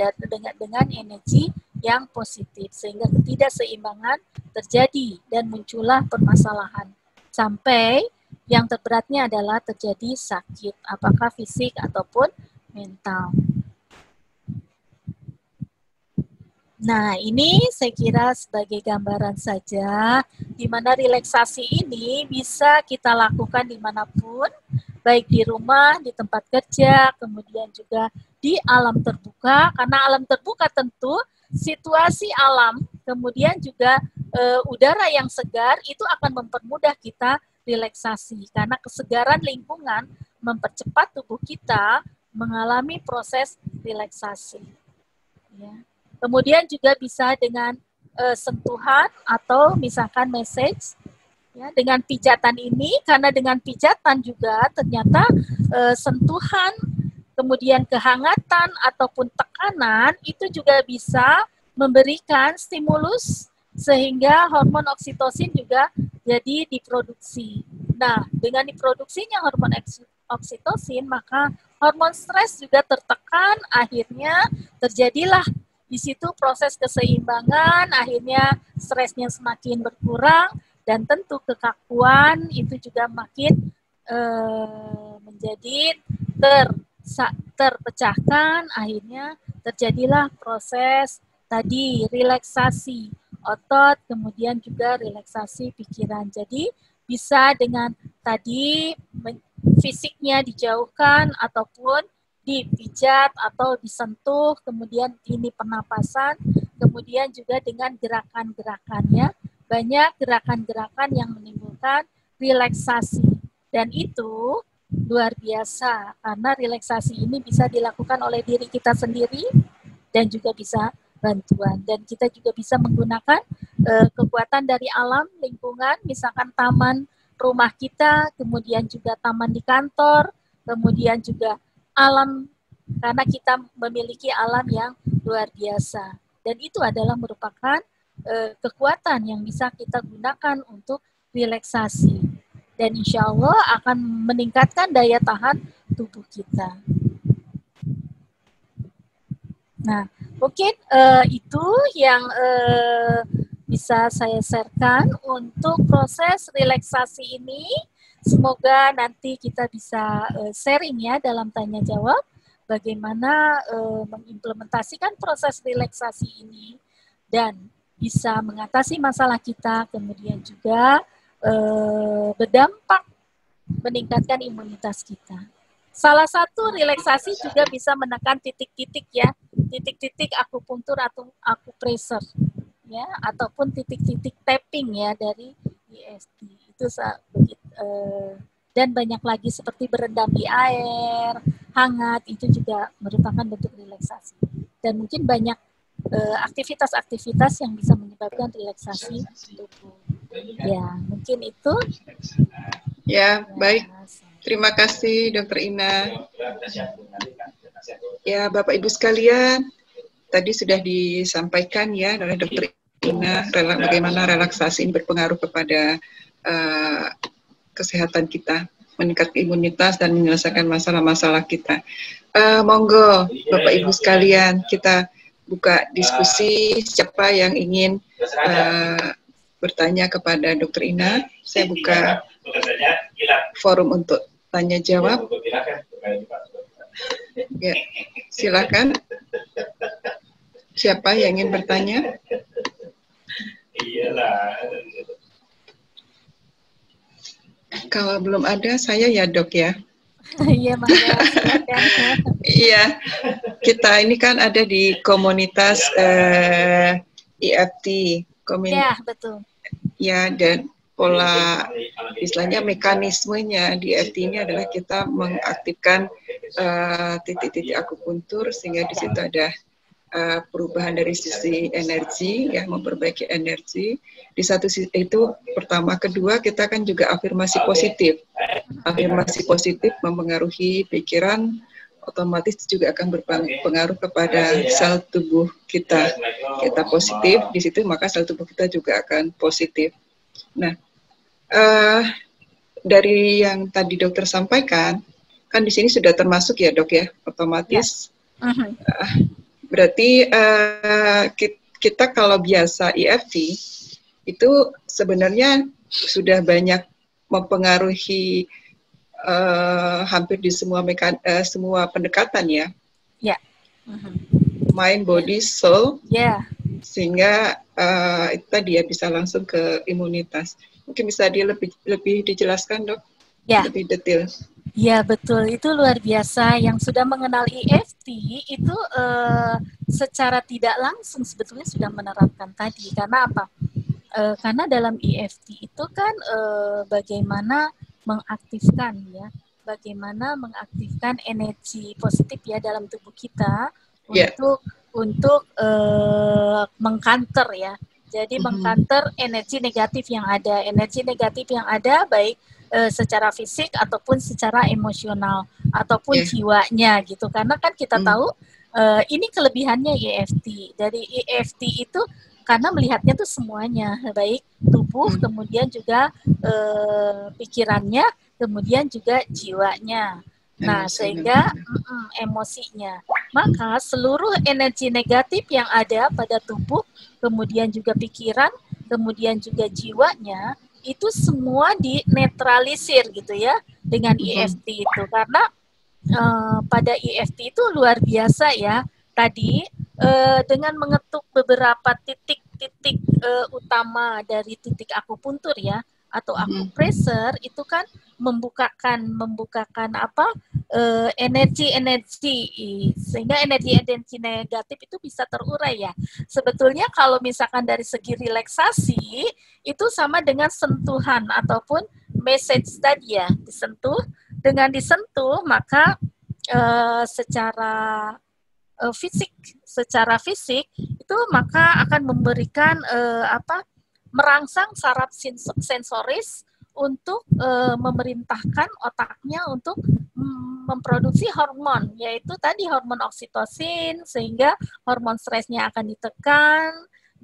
dengan energi yang positif, sehingga ketidakseimbangan terjadi dan muncullah permasalahan sampai yang terberatnya adalah terjadi sakit, apakah fisik ataupun mental. Nah, ini saya kira sebagai gambaran saja, di mana relaksasi ini bisa kita lakukan dimanapun, baik di rumah, di tempat kerja, kemudian juga di alam terbuka, karena alam terbuka tentu situasi alam, kemudian juga udara yang segar, itu akan mempermudah kita relaksasi, karena kesegaran lingkungan mempercepat tubuh kita mengalami proses relaksasi. Ya. Kemudian juga bisa dengan sentuhan atau misalkan message, ya, dengan pijatan ini, karena dengan pijatan juga ternyata sentuhan, kemudian kehangatan ataupun tekanan itu juga bisa memberikan stimulus sehingga hormon oksitosin juga jadi diproduksi. Nah, dengan diproduksinya hormon oksitosin, maka hormon stres juga tertekan, akhirnya terjadilah di situ proses keseimbangan, akhirnya stresnya semakin berkurang, dan tentu kekakuan itu juga makin menjadi terpecahkan, akhirnya terjadilah proses tadi relaksasi otot, kemudian juga relaksasi pikiran. Jadi bisa dengan tadi fisiknya dijauhkan ataupun dipijat atau disentuh, kemudian ini pernapasan, kemudian juga dengan gerakan-gerakannya, banyak gerakan-gerakan yang menimbulkan relaksasi. Dan itu luar biasa, karena relaksasi ini bisa dilakukan oleh diri kita sendiri dan juga bisa bantuan. Dan kita juga bisa menggunakan kekuatan dari alam, lingkungan, misalkan taman rumah kita, kemudian juga taman di kantor, kemudian juga alam, karena kita memiliki alam yang luar biasa. Dan itu adalah merupakan kekuatan yang bisa kita gunakan untuk relaksasi. Dan insya Allah akan meningkatkan daya tahan tubuh kita. Nah, mungkin itu yang bisa saya sharekan untuk proses relaksasi ini. Semoga nanti kita bisa sharing ya dalam tanya jawab bagaimana mengimplementasikan proses relaksasi ini dan bisa mengatasi masalah kita, kemudian juga berdampak meningkatkan imunitas kita. Salah satu relaksasi juga bisa menekan titik-titik ya, titik-titik akupunktur atau akupressure ya, ataupun titik-titik tapping ya dari EFT. Itu dan banyak lagi seperti berendam di air hangat, itu juga merupakan bentuk relaksasi. Dan mungkin banyak aktivitas-aktivitas yang bisa menyebabkan relaksasi tubuh. Ya, mungkin itu. Ya, baik. Terima kasih Dr. Ina. Ya, Bapak Ibu sekalian, tadi sudah disampaikan ya oleh Dr. Ina bagaimana relaksasi ini berpengaruh kepada kesehatan kita, meningkatkan imunitas dan menyelesaikan masalah-masalah kita. Monggo Bapak Ibu sekalian, kita buka diskusi. Siapa yang ingin bertanya kepada Dr. Ina, saya buka forum untuk tanya jawab. Ya, silakan. Siapa yang ingin bertanya? Kalau belum ada, saya ya dok ya. Iya, mangga, silakan. Iya, kita ini kan ada di komunitas EFT. Ya, betul. Ya, dan pola istilahnya mekanismenya di EFT ini adalah kita mengaktifkan titik-titik akupuntur sehingga di situ ada perubahan dari sisi energi, ya, memperbaiki energi. Di satu sisi itu pertama, kedua kita kan juga afirmasi positif. Afirmasi positif mempengaruhi pikiran, otomatis juga akan berpengaruh kepada sel tubuh kita. Kita positif di situ, maka sel tubuh kita juga akan positif. Nah, dari yang tadi dokter sampaikan, kan di sini sudah termasuk ya dok ya, otomatis. Berarti kita kalau biasa EFT itu sebenarnya sudah banyak mempengaruhi hampir di semua semua pendekatan ya. Ya. Mind, body, soul. Ya. Sehingga itu tadi ya bisa langsung ke imunitas. Mungkin bisa lebih dijelaskan dok? Ya. Lebih detail. Ya betul, itu luar biasa. Yang sudah mengenal EFT itu secara tidak langsung sebetulnya sudah menerapkan tadi. Karena apa? Karena dalam EFT itu kan bagaimana mengaktifkan ya, bagaimana mengaktifkan energi positif ya dalam tubuh kita untuk mengcounter ya. Jadi mengcounter energi negatif yang ada. Energi negatif yang ada baik secara fisik ataupun secara emosional ataupun jiwanya gitu. Karena kan kita tahu ini kelebihannya EFT. Dari EFT itu karena melihatnya tuh semuanya, baik tubuh, kemudian juga pikirannya, kemudian juga jiwanya. Nah, sehingga emosinya. Maka seluruh energi negatif yang ada pada tubuh, kemudian juga pikiran, kemudian juga jiwanya, itu semua dinetralisir gitu ya dengan EFT itu. Karena pada EFT itu luar biasa ya. Tadi dengan mengetuk beberapa titik-titik utama dari titik akupuntur ya atau akupressure itu kan membukakan apa energi-energi sehingga energi-energi negatif itu bisa terurai ya. Sebetulnya kalau misalkan dari segi relaksasi itu sama dengan sentuhan ataupun message tadi ya, disentuh maka secara fisik itu maka akan memberikan merangsang saraf sensoris untuk memerintahkan otaknya untuk memproduksi hormon, yaitu tadi hormon oksitosin, sehingga hormon stresnya akan ditekan.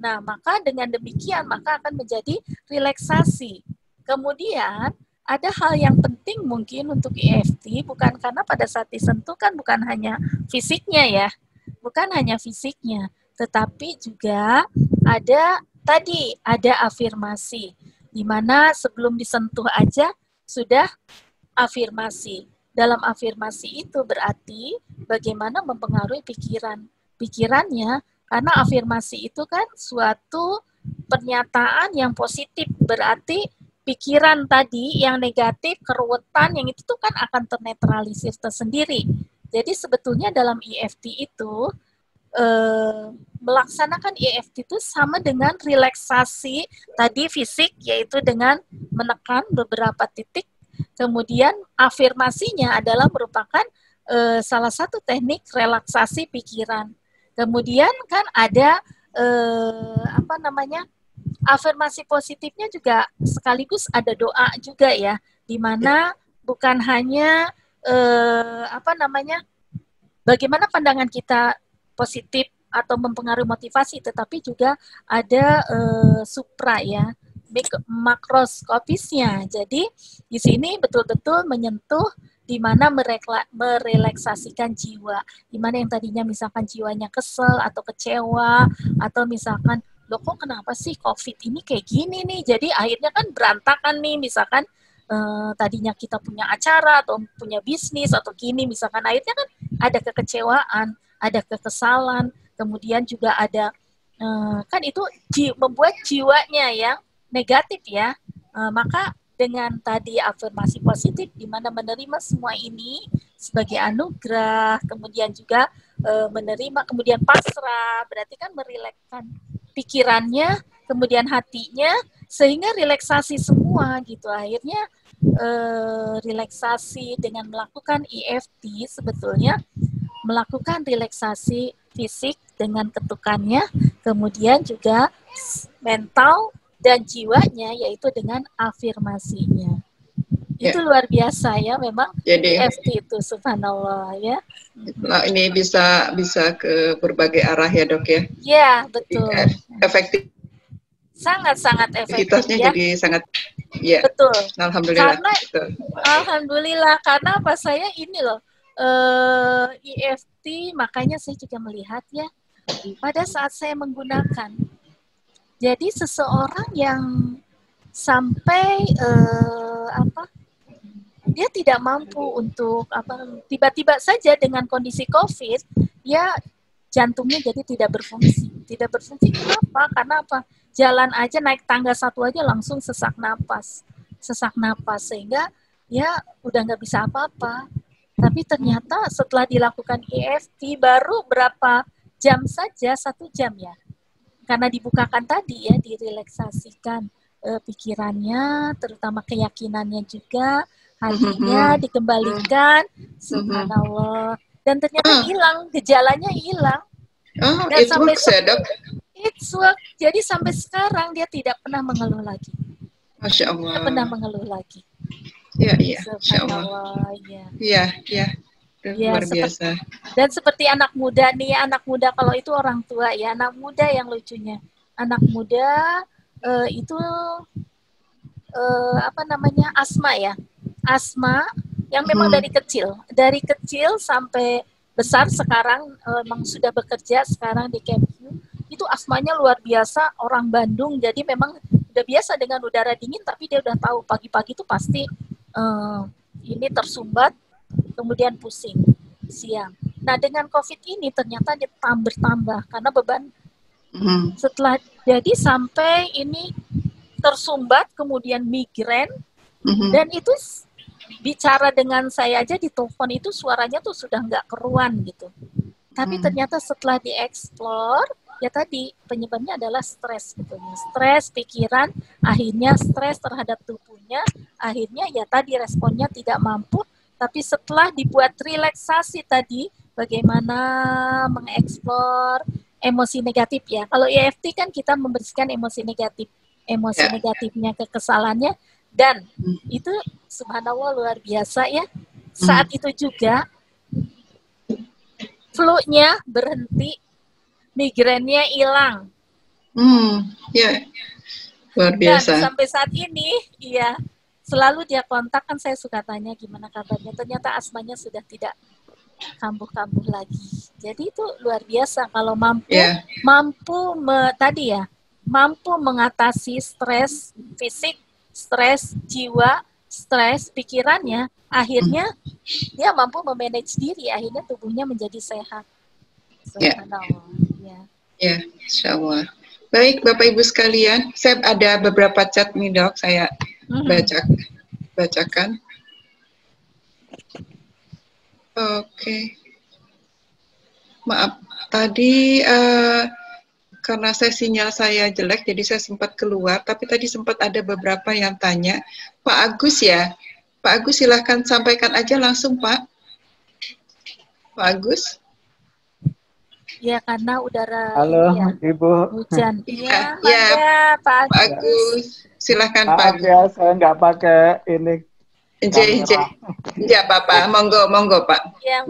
Nah, maka dengan demikian maka akan menjadi relaksasi. Kemudian ada hal yang penting mungkin untuk EFT, bukan karena pada saat disentuh kan bukan hanya fisiknya ya, bukan hanya fisiknya, tetapi juga ada afirmasi, di mana sebelum disentuh aja sudah afirmasi. Dalam afirmasi itu berarti bagaimana mempengaruhi pikirannya, karena afirmasi itu kan suatu pernyataan yang positif, berarti pikiran tadi yang negatif, keruwetan yang itu tuh kan akan ternetralisir tersendiri. Jadi sebetulnya dalam EFT itu melaksanakan EFT itu sama dengan relaksasi tadi fisik, yaitu dengan menekan beberapa titik. Kemudian afirmasinya adalah merupakan salah satu teknik relaksasi pikiran. Kemudian kan ada afirmasi positifnya juga sekaligus ada doa juga ya, di mana bukan hanya bagaimana pandangan kita positif atau mempengaruhi motivasi, tetapi juga ada supra ya, makroskopisnya. Jadi di sini betul-betul menyentuh di mana merelaksasikan jiwa, di mana yang tadinya misalkan jiwanya kesel atau kecewa atau misalkan loh kok kenapa sih COVID ini kayak gini nih, jadi akhirnya kan berantakan nih misalkan tadinya kita punya acara atau punya bisnis atau gini misalkan akhirnya kan ada kekecewaan, ada kekesalan, kemudian juga ada kan itu membuat jiwanya yang negatif ya. Maka dengan tadi afirmasi positif di mana menerima semua ini sebagai anugerah, kemudian juga menerima, kemudian pasrah, berarti kan merilekskan pikirannya, kemudian hatinya, sehingga relaksasi semua gitu. Akhirnya relaksasi dengan melakukan EFT sebetulnya melakukan relaksasi fisik dengan ketukannya, kemudian juga mental dan jiwanya yaitu dengan afirmasinya. Itu luar biasa ya memang. Jadi EFT itu subhanallah ya. Nah, ini bisa ke berbagai arah ya dok ya. Iya betul. Efektif. Sangat-sangat efektif ya. Jadi sangat ya. Betul. Alhamdulillah. Karena betul. Alhamdulillah karena apa saya ini loh EFT makanya saya juga melihat ya pada saat saya menggunakan. Jadi seseorang yang sampai dia tidak mampu untuk tiba-tiba saja dengan kondisi COVID ya jantungnya jadi tidak berfungsi. Tidak berfungsi kenapa? Karena apa? Jalan aja naik tangga satu aja langsung sesak napas sehingga ya udah nggak bisa apa-apa. Tapi ternyata setelah dilakukan EFT baru berapa jam saja, 1 jam ya. Karena dibukakan tadi ya, direlaksasikan pikirannya, terutama keyakinannya juga, hatinya dikembalikan, subhanallah. Dan ternyata hilang, gejalanya hilang. Oh, it works ya dok? It works. Jadi sampai sekarang dia tidak pernah mengeluh lagi. Masya Allah. Tidak pernah mengeluh lagi. Iya, Masya Allah. Iya. Luar biasa. Dan seperti anak muda nih, anak muda kalau itu orang tua ya, anak muda yang lucunya. Anak muda itu asma ya. Asma yang memang dari kecil sampai besar sekarang memang sudah bekerja sekarang di KMQ. Itu asmanya luar biasa, orang Bandung. Jadi memang udah biasa dengan udara dingin tapi dia udah tahu pagi-pagi itu pasti ini tersumbat, kemudian pusing siang. Nah dengan COVID ini ternyata dia bertambah karena beban setelah jadi sampai ini tersumbat, kemudian migrain, dan itu bicara dengan saya aja di telepon itu suaranya tuh sudah nggak keruan gitu. Tapi ternyata setelah dieksplor, ya tadi penyebabnya adalah stres gitu. Stres pikiran, akhirnya stres terhadap tubuhnya, akhirnya ya tadi responnya tidak mampu. Tapi setelah dibuat relaksasi tadi, bagaimana mengeksplor emosi negatif ya. Kalau EFT kan kita membersihkan emosi negatif, negatifnya, kekesalannya, dan itu subhanallah luar biasa ya. Saat itu juga flu-nya berhenti, migrainnya hilang. Luar biasa. Dan sampai saat ini, iya, selalu dia kontak kan saya suka tanya gimana kabarnya. Ternyata asmanya sudah tidak kambuh-kambuh lagi. Jadi itu luar biasa kalau mampu mengatasi stres fisik, stres jiwa, stres pikirannya, akhirnya dia mampu memanage diri, akhirnya tubuhnya menjadi sehat. Ya, insya Allah. Baik, Bapak Ibu sekalian, saya ada beberapa chat nih dok, saya bacakan. Oke. Maaf, tadi karena sinyal saya jelek, jadi saya sempat keluar, tapi tadi sempat ada beberapa yang tanya. Pak Agus ya? Pak Agus silahkan sampaikan aja langsung Pak. Pak Agus? Ya, karena udara Ibu. Hujan. Iya, Pak Agus. Silahkan Pak Agus. Ya, saya nggak pakai ini. Ya, Bapak. Monggo Pak. Ya.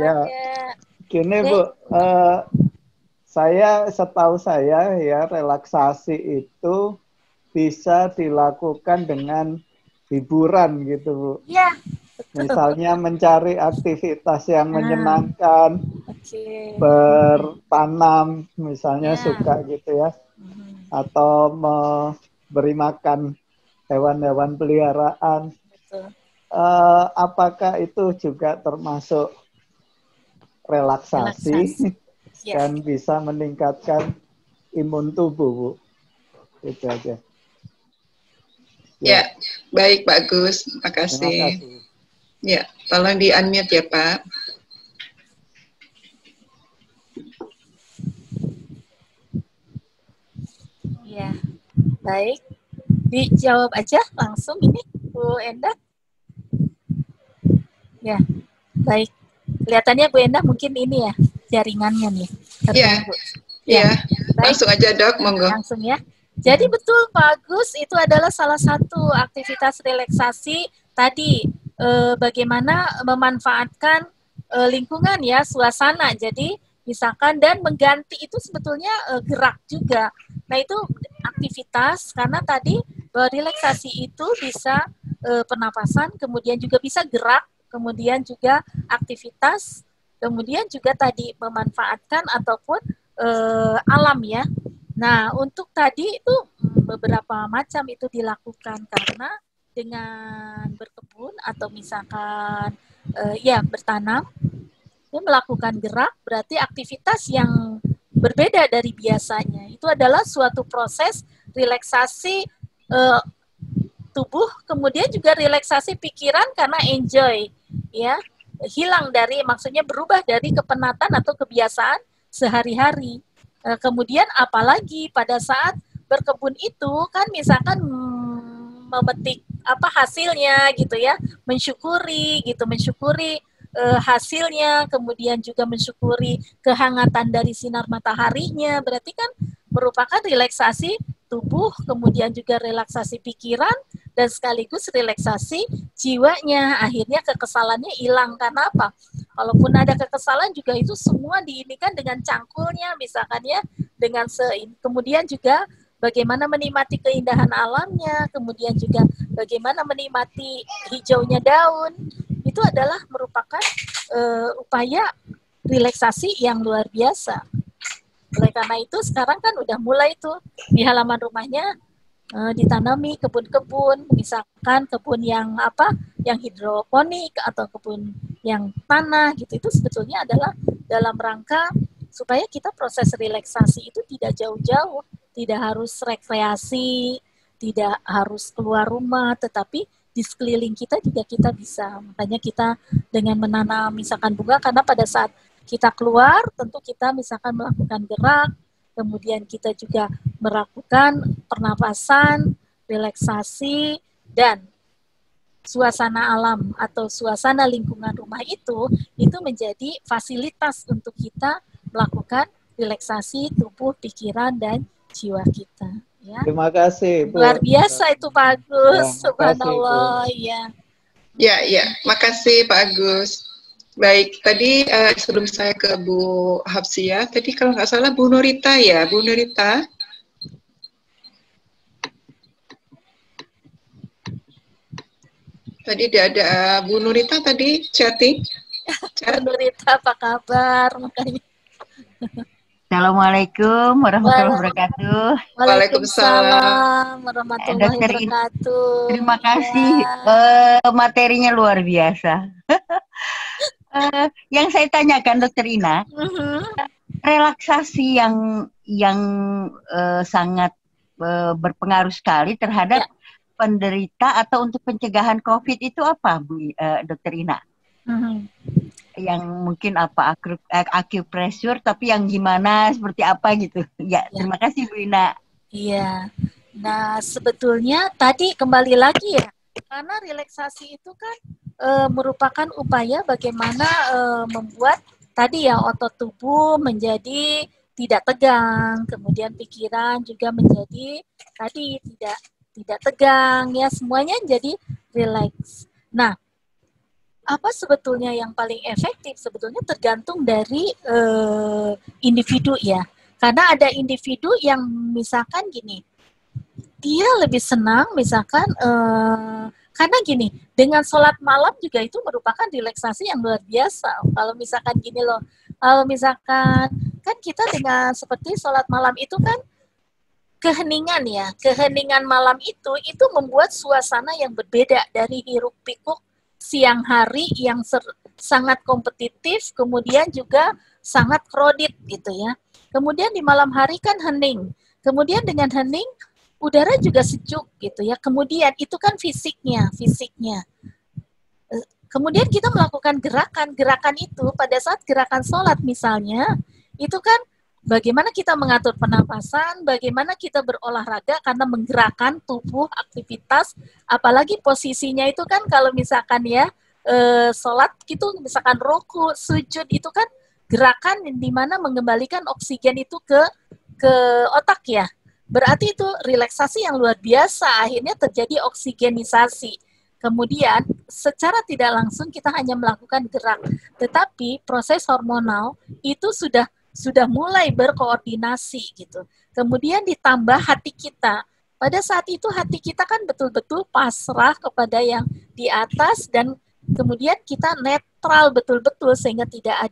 Gini Bu, setahu saya ya relaksasi itu bisa dilakukan dengan hiburan gitu Bu. Iya. Misalnya mencari aktivitas yang menyenangkan, bertanam misalnya suka gitu ya, atau memberi makan hewan-hewan peliharaan. betul. Apakah itu juga termasuk relaksasi Ya. dan bisa meningkatkan imun tubuh, Bu? Itu aja. Ya, baik Pak Agus, terima Terima kasih. kasih. Ya, tolong di-unmute ya Pak. Ya, baik. Dijawab aja langsung ini, Bu Endah. Ya, baik. Kelihatannya Bu Endah mungkin ini ya, jaringannya nih. Terganggu. Ya, baik. langsung aja Dok, monggo. Langsung ya. Jadi betul Pak Agus, itu adalah salah satu aktivitas relaksasi tadi, bagaimana memanfaatkan lingkungan ya, suasana. Jadi misalkan dan mengganti itu sebetulnya gerak juga. Nah itu aktivitas karena tadi relaksasi itu bisa pernapasan, kemudian juga bisa gerak, kemudian juga aktivitas, kemudian juga tadi memanfaatkan ataupun alam ya. Nah untuk tadi itu beberapa macam itu dilakukan karena dengan berkebun atau misalkan ya bertanam, dia melakukan gerak berarti aktivitas yang berbeda dari biasanya. Itu adalah suatu proses relaksasi tubuh, kemudian juga relaksasi pikiran karena enjoy, ya, hilang dari, maksudnya berubah dari kepenatan atau kebiasaan sehari-hari. Kemudian apalagi pada saat berkebun itu kan misalkan memetik apa hasilnya gitu ya, mensyukuri gitu, mensyukuri hasilnya, kemudian juga mensyukuri kehangatan dari sinar mataharinya, berarti kan merupakan relaksasi tubuh, kemudian juga relaksasi pikiran, dan sekaligus relaksasi jiwanya. Akhirnya kekesalannya hilang. Karena apa? Kalaupun ada kekesalan juga itu semua diinikan dengan cangkulnya, misalkan ya, dengan kemudian juga bagaimana menikmati keindahan alamnya, kemudian juga bagaimana menikmati hijaunya daun, itu adalah merupakan upaya relaksasi yang luar biasa. Oleh karena itu sekarang kan udah mulai tuh di halaman rumahnya ditanami kebun-kebun, misalkan kebun yang apa, yang hidroponik atau kebun yang tanah gitu, itu sebetulnya adalah dalam rangka supaya kita proses relaksasi itu tidak jauh-jauh, tidak harus rekreasi, tidak harus keluar rumah, tetapi di sekeliling kita juga kita bisa. Makanya kita dengan menanam misalkan bunga, karena pada saat kita keluar tentu kita misalkan melakukan gerak, kemudian kita juga melakukan pernapasan, relaksasi, dan suasana alam atau suasana lingkungan rumah itu menjadi fasilitas untuk kita melakukan relaksasi tubuh, pikiran, dan jiwa kita. Ya. Terima kasih, Bu. Luar biasa itu Pak Agus, ya, subhanallah. Ya. Ya, makasih Pak Agus. Baik, tadi sebelum saya ke Bu Hapsia, tadi kalau nggak salah Bu Nurita ya, Bu Nurita. Tadi ada Bu Nurita tadi chatting. Bu Nurita apa kabar? Makanya. Assalamualaikum warahmatullahi wabarakatuh. Waalaikumsalam warahmatullahi wabarakatuh. Terima kasih, materinya luar biasa. Yang saya tanyakan Dokter Ina, relaksasi yang sangat berpengaruh sekali terhadap penderita atau untuk pencegahan COVID itu apa, Bu Dokter Ina? Yang mungkin apa acupressure, tapi yang gimana, seperti apa gitu? Ya, terima kasih Bu Ina. Iya. Nah, sebetulnya tadi kembali lagi ya, karena relaksasi itu kan merupakan upaya bagaimana membuat tadi ya otot tubuh menjadi tidak tegang, kemudian pikiran juga menjadi tadi tidak tegang ya, semuanya jadi relax. Nah, apa sebetulnya yang paling efektif? Sebetulnya tergantung dari individu ya. Karena ada individu yang misalkan gini, dia lebih senang misalkan karena gini, dengan sholat malam juga itu merupakan relaksasi yang luar biasa. Kalau misalkan gini loh, kalau misalkan kan kita dengan seperti sholat malam itu kan keheningan ya, keheningan malam itu membuat suasana yang berbeda dari hiruk pikuk siang hari yang sangat kompetitif, kemudian juga sangat krodit gitu ya. Kemudian di malam hari kan hening. Kemudian dengan hening, udara juga sejuk gitu ya. Kemudian itu kan fisiknya. Kemudian kita melakukan gerakan itu pada saat gerakan sholat misalnya, itu kan bagaimana kita mengatur pernapasan, bagaimana kita berolahraga karena menggerakkan tubuh, aktivitas, apalagi posisinya itu kan kalau misalkan ya sholat itu misalkan ruku, sujud itu kan gerakan di mana mengembalikan oksigen itu ke otak ya. Berarti itu relaksasi yang luar biasa, akhirnya terjadi oksigenisasi. Kemudian secara tidak langsung kita hanya melakukan gerak, tetapi proses hormonal itu sudah mulai berkoordinasi gitu. Kemudian ditambah hati kita. Pada saat itu hati kita kan betul-betul pasrah kepada yang di atas dan kemudian kita netral betul-betul sehingga tidak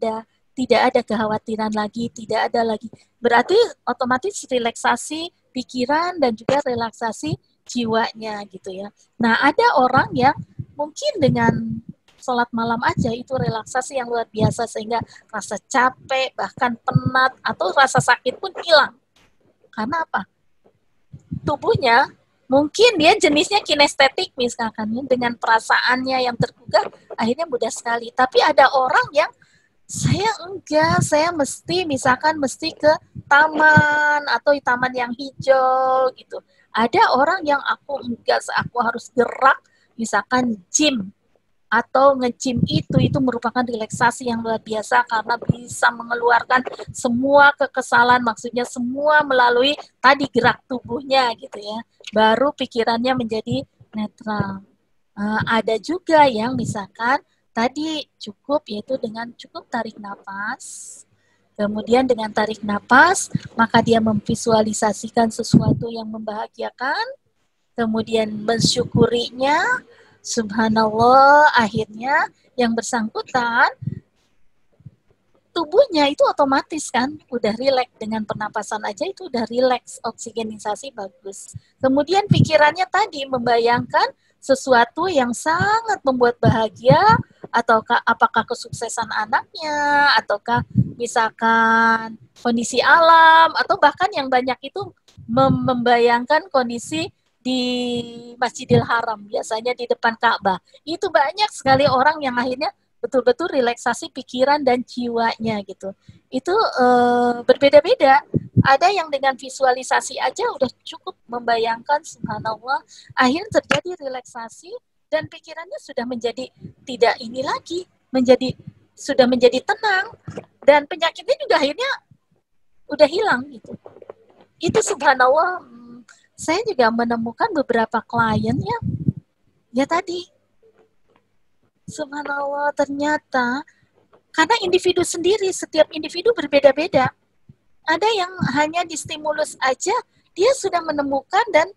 ada kekhawatiran lagi, tidak ada lagi. Berarti otomatis relaksasi pikiran dan juga relaksasi jiwanya gitu ya. Nah, ada orang yang mungkin dengan sholat malam aja itu relaksasi yang luar biasa sehingga rasa capek, bahkan penat atau rasa sakit pun hilang. Karena apa? Tubuhnya mungkin dia jenisnya kinestetik misalkan dengan perasaannya yang tergugah akhirnya mudah sekali. Tapi ada orang yang saya mesti ke taman atau taman yang hijau gitu. Ada orang yang aku harus gerak misalkan gym atau nge-gym itu merupakan relaksasi yang luar biasa karena bisa mengeluarkan semua kekesalan, maksudnya semua melalui tadi gerak tubuhnya gitu ya. Baru pikirannya menjadi netral. Ada juga yang misalkan tadi yaitu dengan cukup tarik napas. Kemudian dengan tarik napas, maka dia memvisualisasikan sesuatu yang membahagiakan, kemudian mensyukurinya. Subhanallah, akhirnya yang bersangkutan tubuhnya itu otomatis kan udah rileks dengan pernapasan aja itu udah rileks, oksigenisasi bagus. Kemudian pikirannya tadi membayangkan sesuatu yang sangat membuat bahagia, ataukah apakah kesuksesan anaknya, ataukah misalkan kondisi alam, atau bahkan yang banyak itu membayangkan kondisi di Masjidil Haram, biasanya di depan Ka'bah. Itu banyak sekali orang yang akhirnya betul-betul relaksasi pikiran dan jiwanya gitu. Itu berbeda-beda. Ada yang dengan visualisasi aja udah cukup membayangkan, subhanallah, akhirnya terjadi relaksasi dan pikirannya sudah menjadi tidak ini lagi, sudah menjadi tenang dan penyakitnya juga akhirnya udah hilang gitu. Itu subhanallah. Saya juga menemukan beberapa klien ya tadi, subhanallah, ternyata karena individu sendiri, setiap individu berbeda-beda. Ada yang hanya distimulus aja, dia sudah menemukan dan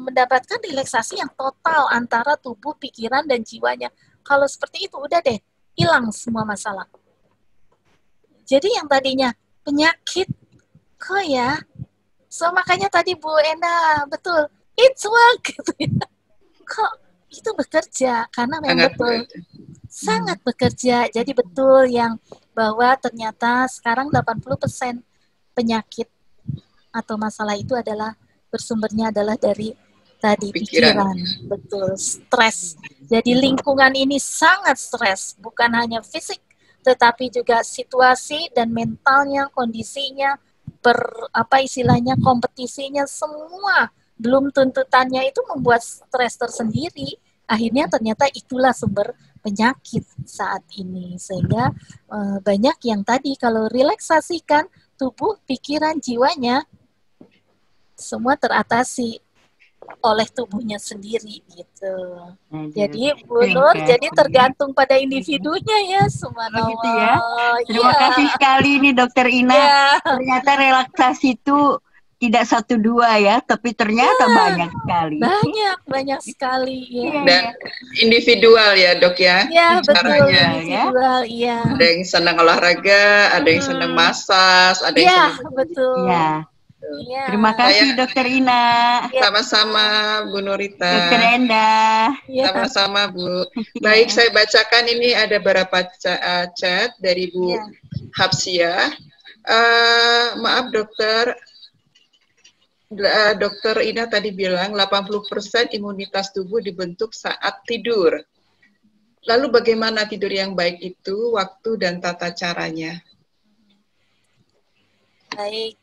mendapatkan relaksasi yang total antara tubuh, pikiran, dan jiwanya. Kalau seperti itu, udah deh, hilang semua masalah. Jadi yang tadinya penyakit, kok ya, so makanya tadi Bu Enda, betul, it's work gitu ya. Kok itu bekerja, karena memang sangat bekerja. Jadi betul yang bahwa ternyata sekarang 80% penyakit atau masalah itu adalah bersumbernya adalah dari tadi pikiran. Betul, stres. Jadi lingkungan ini sangat stres, bukan hanya fisik, tetapi juga situasi dan mentalnya, kondisinya, kompetisinya, semua belum tuntutannya itu membuat stres tersendiri. Akhirnya ternyata itulah sumber penyakit saat ini. Sehingga banyak yang tadi kalau relaksasikan tubuh, pikiran, jiwanya semua teratasi oleh tubuhnya sendiri gitu. Jadi Bu Nur, jadi tergantung pada individunya ya, subhanallah. Gitu ya. Terima kasih sekali nih Dokter Ina. Ya. Ternyata relaksasi itu tidak 1-2 ya, tapi ternyata banyak sekali. Banyak sekali ya. Dan individual ya Dok ya. Iya betul, individual ya. Ada yang senang olahraga, ada yang senang massage, ada yang senang betul. Ya. Iya. Terima kasih Dokter Ina. Sama-sama Bu Nurita. Dokter Endah. Sama-sama Bu. Baik, saya bacakan ini ada beberapa chat dari Bu Hapsia. Maaf dokter, Dokter Ina tadi bilang 80% imunitas tubuh dibentuk saat tidur. Lalu bagaimana tidur yang baik itu, waktu dan tata caranya? Baik,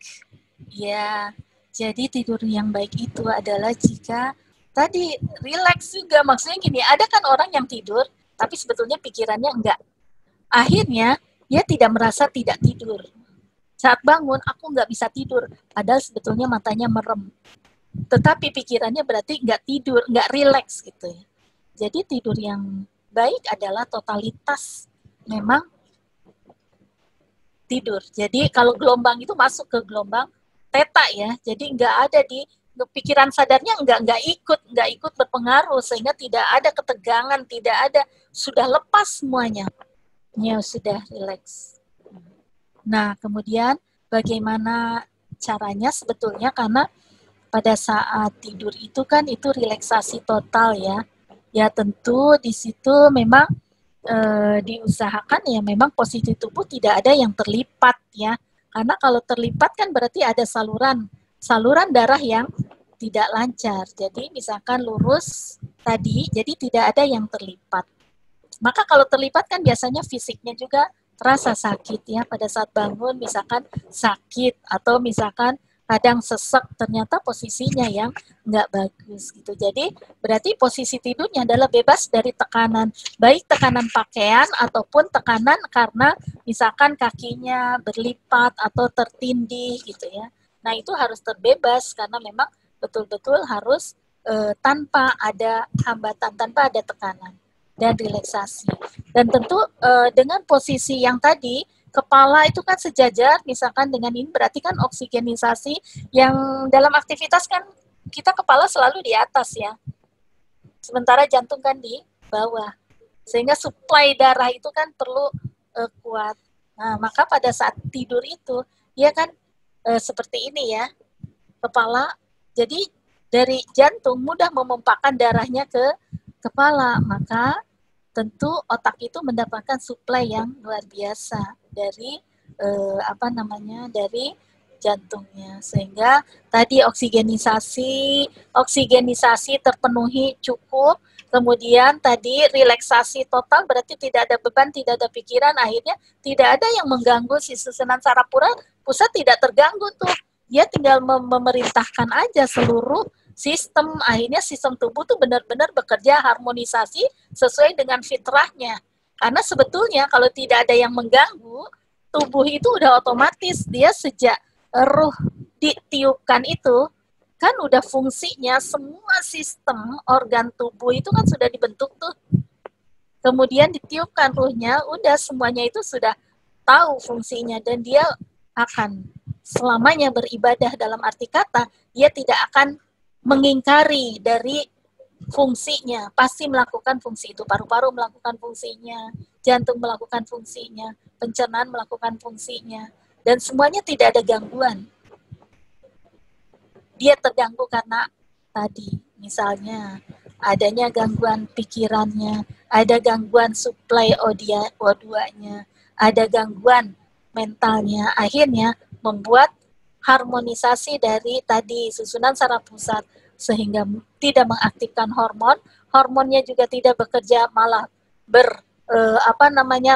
ya. Jadi tidur yang baik itu adalah jika tadi rileks juga. Maksudnya gini, ada kan orang yang tidur, tapi sebetulnya pikirannya enggak. Akhirnya, dia tidak merasa tidak tidur. Saat bangun, aku nggak bisa tidur. Padahal sebetulnya matanya merem. Tetapi pikirannya berarti nggak tidur, nggak rileks gitu ya. Jadi tidur yang baik adalah totalitas memang tidur. Jadi kalau gelombang itu masuk ke gelombang theta ya. Jadi nggak ada di pikiran sadarnya nggak ikut berpengaruh sehingga tidak ada ketegangan, tidak ada, sudah lepas semuanya. Ya sudah rileks. Nah, kemudian bagaimana caranya sebetulnya karena pada saat tidur itu kan itu relaksasi total ya. Ya tentu di situ memang diusahakan ya memang posisi tubuh tidak ada yang terlipat ya. Karena kalau terlipat kan berarti ada saluran darah yang tidak lancar. Jadi misalkan lurus tadi, jadi tidak ada yang terlipat. Maka kalau terlipat kan biasanya fisiknya juga terasa sakit ya pada saat bangun misalkan sakit atau misalkan kadang sesek ternyata posisinya yang nggak bagus gitu. Jadi berarti posisi tidurnya adalah bebas dari tekanan, baik tekanan pakaian ataupun tekanan karena misalkan kakinya berlipat atau tertindih gitu ya. Nah itu harus terbebas karena memang betul-betul harus tanpa ada hambatan, tanpa ada tekanan dan relaksasi. Dan tentu dengan posisi yang tadi, kepala itu kan sejajar, misalkan dengan ini berarti kan oksigenisasi yang dalam aktivitas kan kita kepala selalu di atas ya. Sementara jantung kan di bawah. Sehingga suplai darah itu kan perlu kuat. Nah, maka pada saat tidur itu, ya kan seperti ini ya, kepala, jadi dari jantung mudah memompahkan darahnya ke kepala, maka tentu otak itu mendapatkan suplai yang luar biasa dari dari jantungnya, sehingga tadi oksigenisasi terpenuhi cukup, kemudian tadi relaksasi total berarti tidak ada beban, tidak ada pikiran, akhirnya tidak ada yang mengganggu si susunan saraf pusat tidak terganggu tuh, dia tinggal memerintahkan aja seluruh sistem, akhirnya sistem tubuh tuh benar-benar bekerja harmonisasi sesuai dengan fitrahnya. Karena sebetulnya kalau tidak ada yang mengganggu, tubuh itu udah otomatis, dia sejak ruh ditiupkan itu, kan udah fungsinya, semua sistem organ tubuh itu kan sudah dibentuk tuh. Kemudian ditiupkan ruhnya, udah semuanya itu sudah tahu fungsinya, dan dia akan selamanya beribadah dalam arti kata, dia tidak akan mengingkari dari fungsinya, pasti melakukan fungsi itu. Paru-paru melakukan fungsinya, jantung melakukan fungsinya, pencernaan melakukan fungsinya, dan semuanya tidak ada gangguan. Dia terganggu karena tadi, misalnya adanya gangguan pikirannya, ada gangguan suplai O2-nya, ada gangguan mentalnya, akhirnya membuat harmonisasi dari tadi susunan saraf pusat sehingga tidak mengaktifkan hormonnya juga tidak bekerja, malah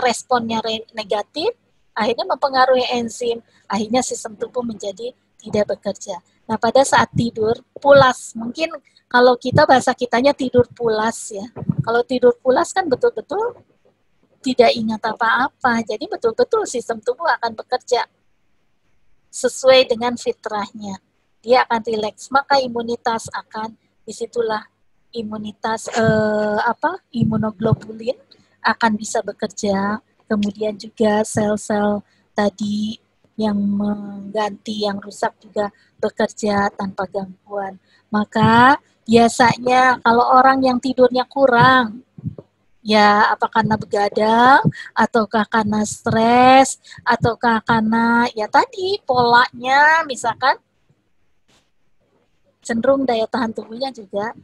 responnya negatif, akhirnya mempengaruhi enzim, akhirnya sistem tubuh menjadi tidak bekerja. Nah, pada saat tidur pulas, mungkin kalau kita bahasa kitanya tidur pulas ya. Kalau tidur pulas kan betul-betul tidak ingat apa-apa, jadi betul-betul sistem tubuh akan bekerja sesuai dengan fitrahnya, dia akan rileks, maka imunitas akan, disitulah imunitas imunoglobulin akan bisa bekerja, kemudian juga sel-sel tadi yang mengganti yang rusak juga bekerja tanpa gangguan. Maka biasanya kalau orang yang tidurnya kurang, ya apa karena begadang, ataukah karena stres, ataukah karena ya tadi polanya misalkan cenderung daya tahan tubuhnya juga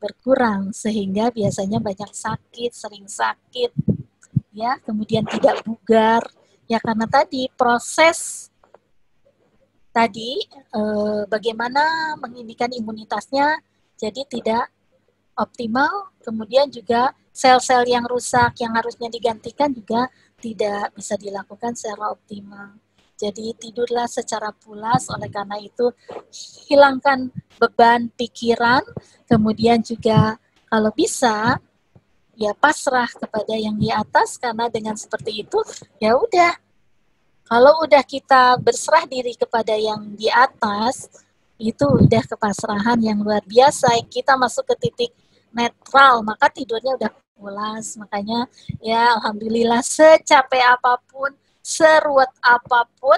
berkurang, sehingga biasanya banyak sakit, sering sakit, ya, kemudian tidak bugar, ya karena tadi proses tadi bagaimana meningkatkan imunitasnya jadi tidak optimal, kemudian juga sel-sel yang rusak yang harusnya digantikan juga tidak bisa dilakukan secara optimal. Jadi tidurlah secara pulas, oleh karena itu hilangkan beban pikiran, kemudian juga kalau bisa ya pasrah kepada yang di atas, karena dengan seperti itu ya udah. Kalau udah kita berserah diri kepada yang di atas, itu udah kepasrahan yang luar biasa. Kita masuk ke titik netral, maka tidurnya udah pulas. Makanya ya alhamdulillah secapek apapun, seruwet apapun,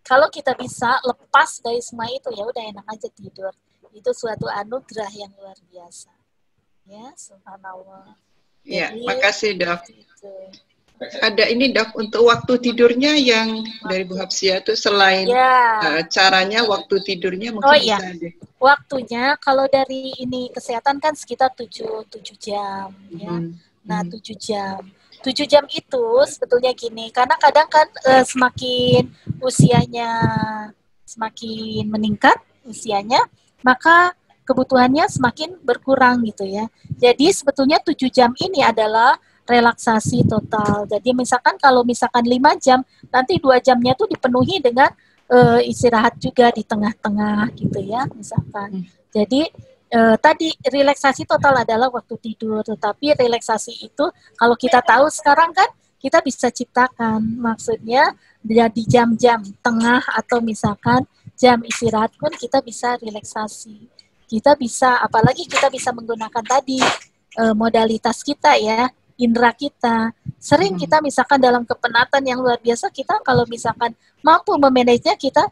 kalau kita bisa lepas dari semua itu ya udah enak aja tidur. Itu suatu anugerah yang luar biasa. Ya, subhanallah. Ya, Jadi, makasih Dok. gitu. Ada ini Dok, untuk waktu tidurnya yang dari Bu Hapsia itu selain caranya waktu tidurnya mungkin bisa ada. Waktunya kalau dari ini kesehatan kan sekitar 7 jam ya. Nah, 7 jam. 7 jam itu sebetulnya gini, karena kadang kan semakin usianya semakin meningkat usianya, maka kebutuhannya semakin berkurang gitu ya. Jadi sebetulnya 7 jam ini adalah relaksasi total. Jadi kalau misalkan 5 jam, nanti 2 jamnya tuh dipenuhi dengan istirahat juga di tengah-tengah gitu ya, misalkan. Jadi tadi relaksasi total adalah waktu tidur, tetapi relaksasi itu kalau kita tahu sekarang kan kita bisa ciptakan. Maksudnya di jam-jam tengah atau misalkan jam istirahat pun kita bisa relaksasi. Kita bisa, apalagi kita bisa menggunakan tadi modalitas kita ya, indera kita. Sering kita misalkan dalam kepenatan yang luar biasa, kita kalau misalkan mampu memanagenya, kita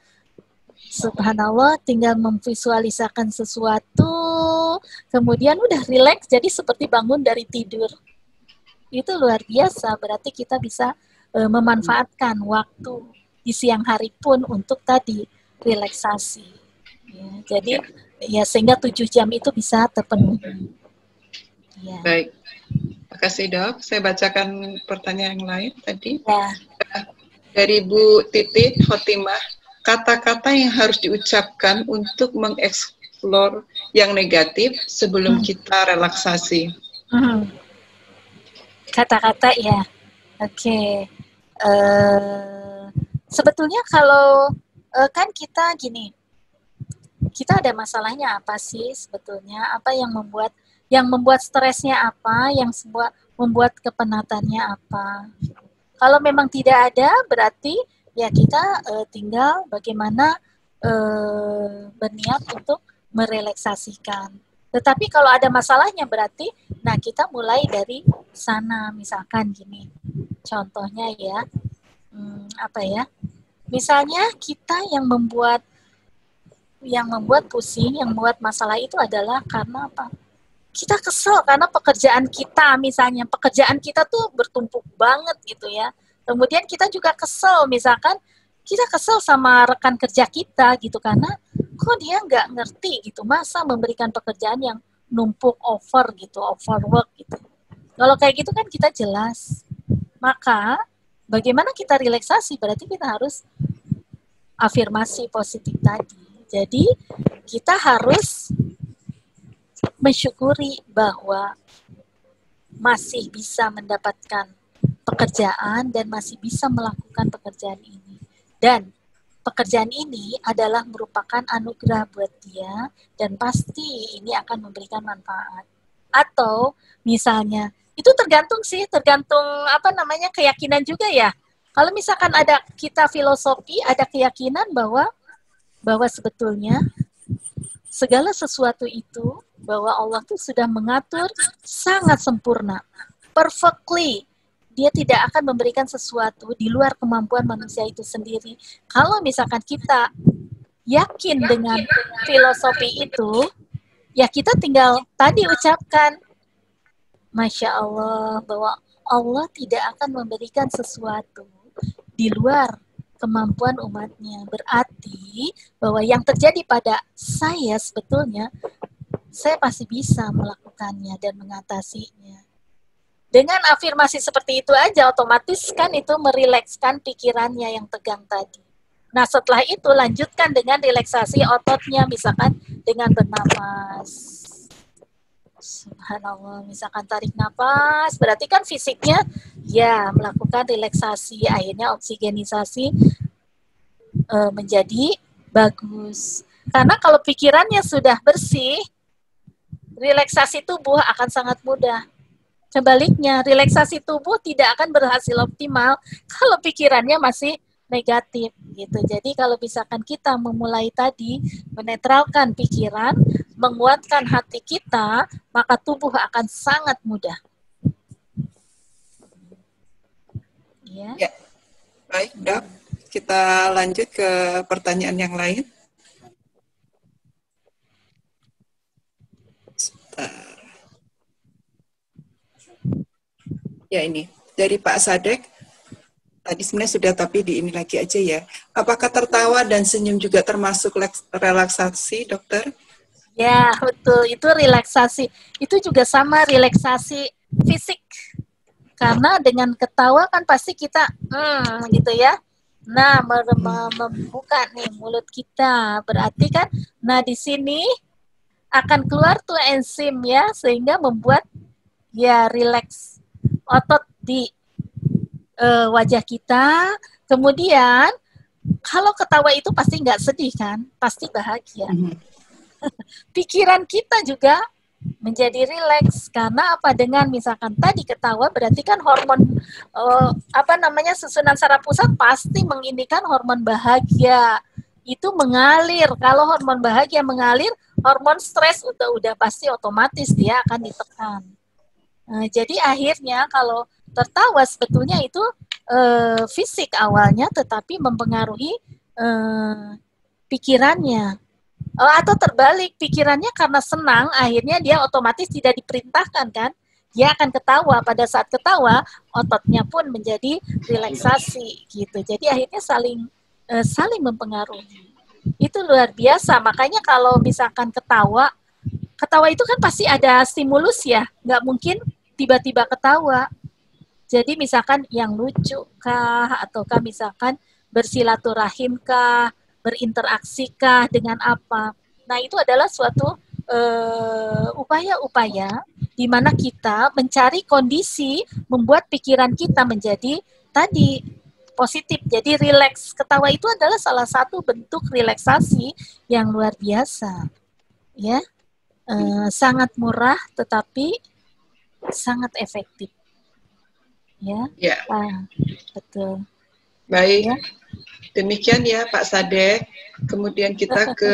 subhanallah tinggal memvisualisakan sesuatu, kemudian udah rileks, jadi seperti bangun dari tidur. Itu luar biasa, berarti kita bisa memanfaatkan waktu di siang hari pun untuk tadi relaksasi. Ya, jadi ya sehingga 7 jam itu bisa terpenuhi. Ya. Baik. Terima kasih Dok. Saya bacakan pertanyaan yang lain tadi. Ya. Dari Bu Titi Khotimah, kata-kata yang harus diucapkan untuk mengeksplor yang negatif sebelum kita relaksasi. Kata-kata ya. Oke. Sebetulnya kalau kan kita gini, kita ada masalahnya apa sih sebetulnya? Apa yang membuat stresnya apa? Yang membuat kepenatannya apa? Kalau memang tidak ada, berarti ya kita tinggal bagaimana berniat untuk merelaksasikan. Tetapi kalau ada masalahnya berarti, nah kita mulai dari sana. Misalkan gini, contohnya ya, apa ya? Misalnya kita yang membuat pusing, yang membuat masalah itu adalah karena apa? Kita kesel karena pekerjaan kita, misalnya pekerjaan kita tuh bertumpuk banget gitu ya. Kemudian kita juga kesel, misalkan kita kesel sama rekan kerja kita gitu, karena kok dia nggak ngerti gitu, masa memberikan pekerjaan yang numpuk overwork gitu. Kalau kayak gitu kan kita jelas. Maka bagaimana kita relaksasi? Berarti kita harus afirmasi positif tadi. Jadi kita harus mensyukuri bahwa masih bisa mendapatkan pekerjaan dan masih bisa melakukan pekerjaan ini. Dan pekerjaan ini adalah merupakan anugerah buat dia dan pasti ini akan memberikan manfaat. Atau misalnya, itu tergantung keyakinan juga ya. Kalau misalkan ada kita filosofi, ada keyakinan bahwa sebetulnya segala sesuatu itu, bahwa Allah tuh sudah mengatur sangat sempurna, perfectly. Dia tidak akan memberikan sesuatu di luar kemampuan manusia itu sendiri. Kalau misalkan kita yakin dengan filosofi itu, ya kita tinggal tadi ucapkan, Masya Allah, bahwa Allah tidak akan memberikan sesuatu di luar kemampuan umatnya. Berarti bahwa yang terjadi pada saya sebetulnya, saya pasti bisa melakukannya dan mengatasinya. Dengan afirmasi seperti itu aja, otomatis kan itu merilekskan pikirannya yang tegang tadi. Nah, setelah itu lanjutkan dengan relaksasi ototnya, misalkan dengan bernapas. Subhanallah, misalkan tarik nafas, berarti kan fisiknya ya melakukan relaksasi, akhirnya oksigenisasi menjadi bagus. Karena kalau pikirannya sudah bersih, relaksasi tubuh akan sangat mudah. Sebaliknya, relaksasi tubuh tidak akan berhasil optimal kalau pikirannya masih negatif gitu. Jadi kalau misalkan kita memulai tadi menetralkan pikiran, menguatkan hati kita, maka tubuh akan sangat mudah. Ya. Ya. Baik, Dok. Kita lanjut ke pertanyaan yang lain. Sebentar. Ya, ini dari Pak Sadek. Tadi sebenarnya sudah, tapi di ini lagi aja ya. Apakah tertawa dan senyum juga termasuk relaksasi, dokter? Ya, betul. Itu relaksasi. Itu juga sama relaksasi fisik. Karena dengan ketawa kan pasti kita, gitu ya. Nah, membuka nih mulut kita. Berarti kan, nah di sini akan keluar tuh enzim ya, sehingga membuat ya rileks otot di wajah kita. Kemudian kalau ketawa itu pasti nggak sedih kan, pasti bahagia. Pikiran kita juga menjadi rileks karena apa? Dengan misalkan tadi ketawa berarti kan hormon susunan saraf pusat pasti mengindikan hormon bahagia itu mengalir. Kalau hormon bahagia mengalir, hormon stres udah pasti otomatis dia akan ditekan. Jadi akhirnya kalau tertawa sebetulnya itu fisik awalnya, tetapi mempengaruhi pikirannya. Atau terbalik, pikirannya karena senang, akhirnya dia otomatis tidak diperintahkan kan. Dia akan ketawa, pada saat ketawa, ototnya pun menjadi relaksasi gitu. Jadi akhirnya saling mempengaruhi. Itu luar biasa, makanya kalau misalkan ketawa itu kan pasti ada stimulus ya, nggak mungkin tiba-tiba ketawa. Jadi misalkan yang lucu kah, ataukah misalkan bersilaturahim kah, berinteraksi kah dengan apa. Nah itu adalah suatu upaya-upaya di mana kita mencari kondisi membuat pikiran kita menjadi tadi positif, jadi rileks. Ketawa itu adalah salah satu bentuk relaksasi yang luar biasa. Ya, sangat murah tetapi sangat efektif. Ya. Betul. Baik. Ya. Demikian ya Pak Sadek. Kemudian kita ke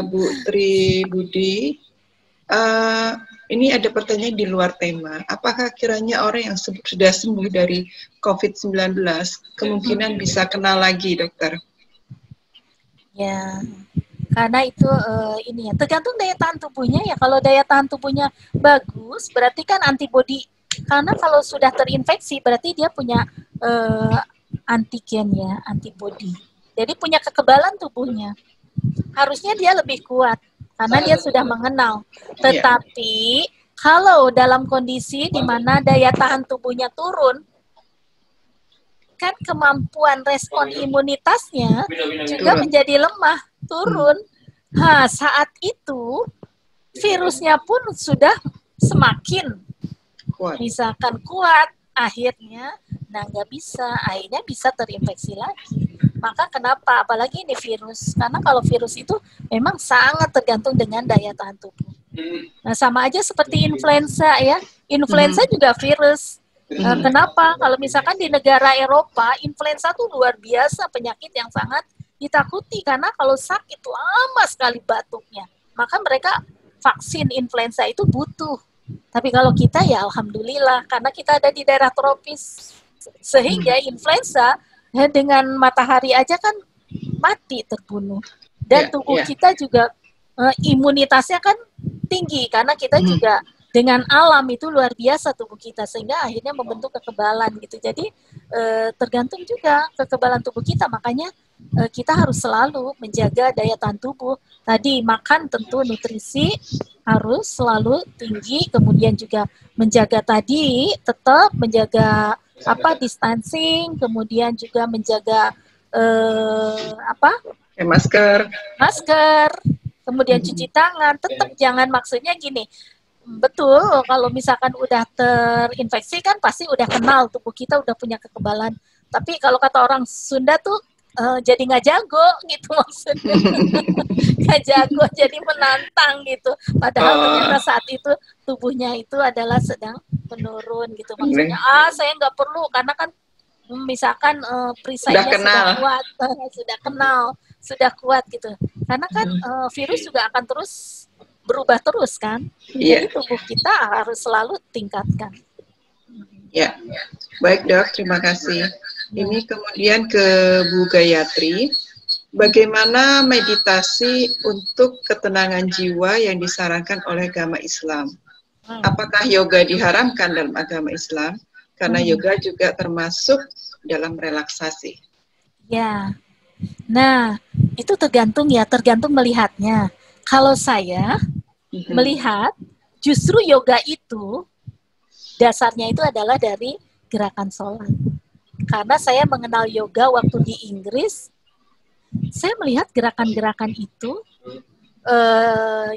Bu Tri Budi. Ini ada pertanyaan di luar tema. Apakah kiranya orang yang sudah sembuh dari COVID-19 kemungkinan bisa kena lagi, dokter? Ya, karena itu ini ya tergantung daya tahan tubuhnya ya. Kalau daya tahan tubuhnya bagus, berarti kan antibodi. Karena kalau sudah terinfeksi, berarti dia punya antigen ya, antibodi. Jadi punya kekebalan tubuhnya. Harusnya dia lebih kuat karena dia sudah mengenal. Tetapi kalau dalam kondisi di mana daya tahan tubuhnya turun, kan kemampuan respon imunitasnya juga menjadi lemah, turun. Saat itu virusnya pun sudah semakin misalkan kuat, akhirnya nggak bisa, akhirnya bisa terinfeksi lagi. Maka kenapa? Apalagi ini virus, karena kalau virus itu memang sangat tergantung dengan daya tahan tubuh. Nah sama aja seperti influenza ya, influenza juga virus. Kenapa? Kalau misalkan di negara Eropa, influenza itu luar biasa, penyakit yang sangat ditakuti, karena kalau sakit lama sekali batuknya, maka mereka vaksin influenza itu butuh. Tapi kalau kita ya alhamdulillah, karena kita ada di daerah tropis, sehingga influenza dengan matahari aja kan mati, terbunuh. Dan tubuh kita juga imunitasnya kan tinggi, karena kita juga dengan alam itu luar biasa tubuh kita, sehingga akhirnya membentuk kekebalan gitu. Jadi tergantung juga kekebalan tubuh kita, makanya kita harus selalu menjaga daya tahan tubuh. Tadi makan tentu nutrisi harus selalu tinggi, kemudian juga menjaga tadi tetap menjaga distancing, kemudian juga menjaga masker, kemudian cuci tangan, tetap jangan, maksudnya gini, betul, kalau misalkan udah terinfeksi kan pasti udah kenal, tubuh kita udah punya kekebalan. Tapi kalau kata orang Sunda tuh jadi nggak jago gitu maksudnya. Nggak jago, jadi menantang gitu. Padahal ternyata saat itu tubuhnya itu adalah sedang menurun gitu. Maksudnya, saya nggak perlu, karena kan misalkan perisainya sudah kuat, sudah kenal, sudah kuat gitu. Karena kan virus juga akan terus berubah terus kan. Jadi tubuh kita harus selalu tingkatkan. Ya, baik Dok, terima kasih. Ini kemudian ke Bu Gayatri. Bagaimana meditasi untuk ketenangan jiwa yang disarankan oleh agama Islam? Apakah yoga diharamkan dalam agama Islam? Karena yoga juga termasuk dalam relaksasi. Ya, nah itu tergantung melihatnya. Kalau saya melihat justru yoga itu dasarnya itu adalah dari gerakan sholat. Karena saya mengenal yoga waktu di Inggris, saya melihat gerakan-gerakan itu,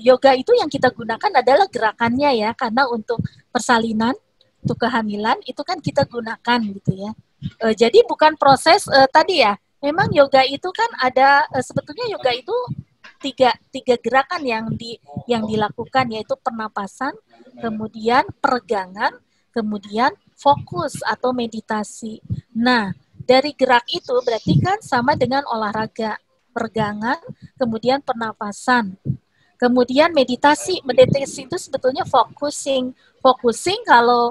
yoga itu yang kita gunakan adalah gerakannya ya, karena untuk persalinan, untuk kehamilan itu kan kita gunakan gitu ya. Jadi bukan proses tadi ya, memang yoga itu kan ada, sebetulnya yoga itu tiga gerakan yang dilakukan, yaitu pernapasan, kemudian peregangan, kemudian fokus atau meditasi. Nah, dari gerak itu berarti kan sama dengan olahraga, peregangan, kemudian pernapasan, kemudian meditasi. Meditasi itu sebetulnya focusing kalau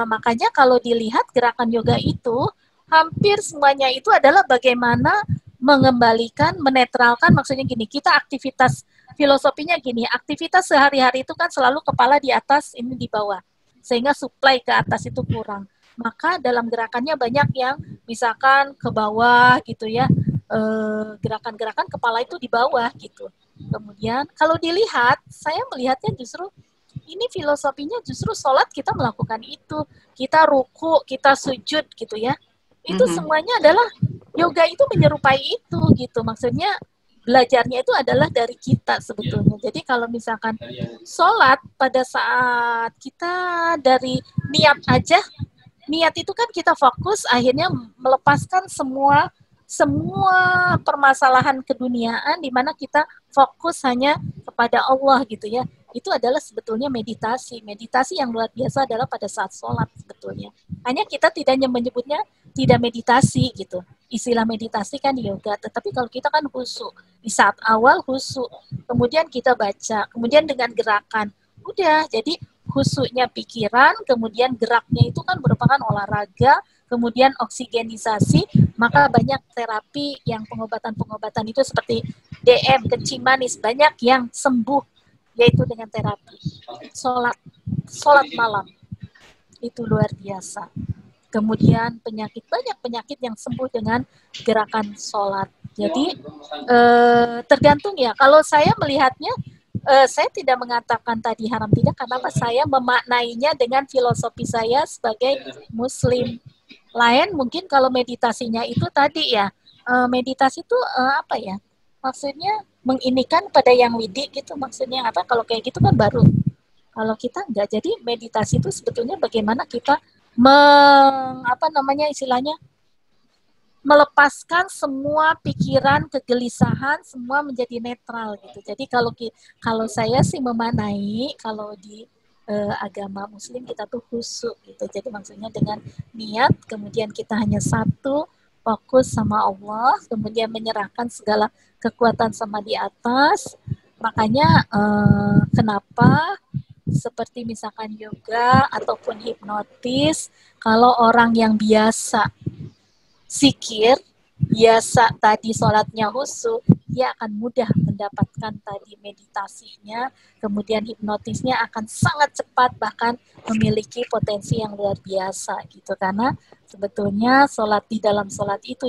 makanya kalau dilihat gerakan yoga itu hampir semuanya itu adalah bagaimana mengembalikan, menetralkan, maksudnya gini, kita aktivitas, filosofinya gini, aktivitas sehari-hari itu kan selalu kepala di atas, ini di bawah, sehingga supply ke atas itu kurang. Maka dalam gerakannya banyak yang misalkan ke bawah gitu ya, gerakan-gerakan kepala itu di bawah gitu. Kemudian kalau dilihat, saya melihatnya justru ini filosofinya justru sholat kita melakukan itu. Kita ruku, kita sujud gitu ya. Itu semuanya adalah yoga itu menyerupai itu gitu. Maksudnya belajarnya itu adalah dari kita sebetulnya. Jadi kalau misalkan sholat pada saat kita dari niat aja, niat itu kan kita fokus akhirnya melepaskan semua permasalahan keduniaan di mana kita fokus hanya kepada Allah gitu ya. Itu adalah sebetulnya meditasi. Meditasi yang luar biasa adalah pada saat sholat sebetulnya. Hanya kita tidak menyebutnya tidak meditasi gitu. Istilah meditasi kan yoga, tetapi kalau kita kan khusyuk. Di saat awal khusyuk, kemudian kita baca, kemudian dengan gerakan. Udah, jadi khusyuknya pikiran, kemudian geraknya itu kan merupakan olahraga, kemudian oksigenisasi, maka banyak terapi yang pengobatan-pengobatan itu seperti DM, kencing manis, banyak yang sembuh, yaitu dengan terapi. Sholat malam, itu luar biasa. Kemudian banyak penyakit yang sembuh dengan gerakan sholat. Jadi tergantung ya, kalau saya melihatnya, saya tidak mengatakan tadi haram tidak, karena saya memaknainya dengan filosofi saya sebagai muslim. Lain mungkin kalau meditasinya itu tadi ya, meditasi itu apa ya, maksudnya menginikan pada yang widi gitu, maksudnya apa, kalau kayak gitu kan baru. Kalau kita enggak, jadi meditasi itu sebetulnya bagaimana kita melepaskan semua pikiran, kegelisahan, semua menjadi netral gitu. Jadi kalau saya sih memaknai, kalau di agama muslim kita tuh khusyuk gitu. Jadi maksudnya dengan niat, kemudian kita hanya satu, fokus sama Allah, kemudian menyerahkan segala kekuatan sama di atas. Makanya kenapa seperti misalkan yoga ataupun hipnotis, kalau orang yang biasa zikir, biasa tadi sholatnya khusyuk, dia akan mudah mendapatkan tadi meditasinya, kemudian hipnotisnya akan sangat cepat, bahkan memiliki potensi yang luar biasa gitu. Karena sebetulnya sholat, di dalam sholat itu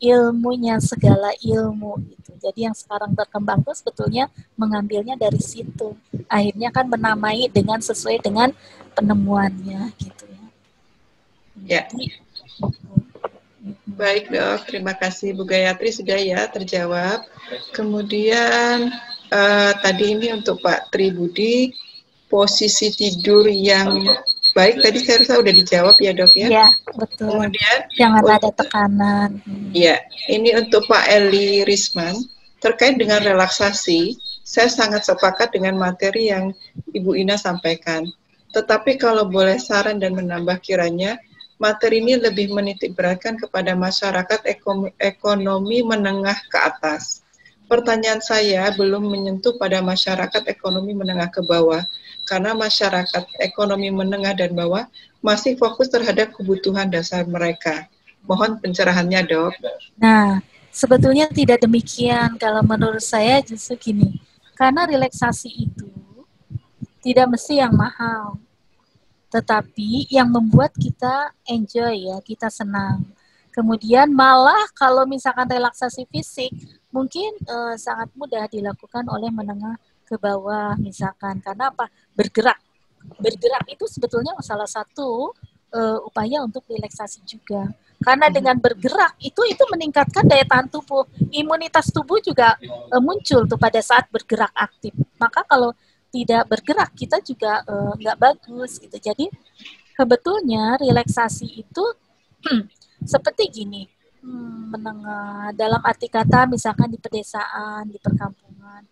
ilmunya segala ilmu gitu. Jadi yang sekarang berkembang itu sebetulnya mengambilnya dari situ. Akhirnya kan menamai dengan sesuai dengan penemuannya gitu ya. Ya. Jadi, Baik dok, terima kasih Bu Gayatri sudah ya terjawab. Kemudian tadi ini untuk Pak Tribudi, posisi tidur yang baik tadi saya rasa sudah dijawab ya dok ya. Iya, betul. Kemudian jangan ada tekanan. Iya, ini untuk Pak Eli Risman terkait dengan relaksasi. Saya sangat sepakat dengan materi yang Ibu Ina sampaikan. Tetapi kalau boleh saran dan menambah kiranya, materi ini lebih menitik beratkan kepada masyarakat ekonomi menengah ke atas. Pertanyaan saya belum menyentuh pada masyarakat ekonomi menengah ke bawah, karena masyarakat ekonomi menengah dan bawah masih fokus terhadap kebutuhan dasar mereka. Mohon pencerahannya, dok. Nah, sebetulnya tidak demikian. Kalau menurut saya justru gini, karena relaksasi itu tidak mesti yang mahal, tetapi yang membuat kita enjoy ya, kita senang. Kemudian malah kalau misalkan relaksasi fisik, mungkin sangat mudah dilakukan oleh menengah ke bawah misalkan. Karena apa? Bergerak. Bergerak itu sebetulnya salah satu upaya untuk relaksasi juga. Karena dengan bergerak itu meningkatkan daya tahan tubuh. Imunitas tubuh juga muncul tuh pada saat bergerak aktif. Maka kalau tidak bergerak kita juga nggak bagus gitu. Jadi sebetulnya relaksasi itu seperti gini, menengah dalam arti kata misalkan di pedesaan, di perkampungan,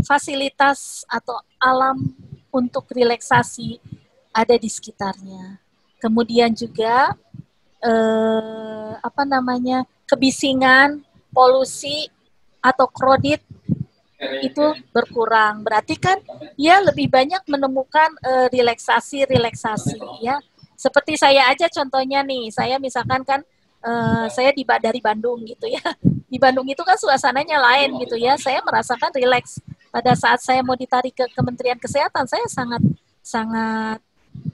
fasilitas atau alam untuk relaksasi ada di sekitarnya. Kemudian juga kebisingan, polusi atau kredit itu berkurang. Berarti kan ya lebih banyak menemukan relaksasi ya. Seperti saya aja contohnya nih, saya misalkan kan saya dari Bandung gitu ya. Di Bandung itu kan suasananya lain gitu ya. Saya merasakan rileks. Pada saat saya mau ditarik ke Kementerian Kesehatan, saya sangat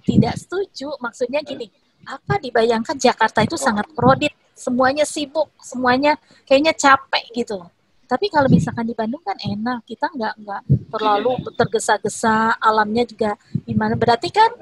tidak setuju. Maksudnya gini, apa dibayangkan Jakarta itu sangat kredit, semuanya sibuk, semuanya kayaknya capek gitu. Tapi kalau misalkan di Bandung kan enak, kita nggak terlalu tergesa-gesa, alamnya juga gimana. Berarti kan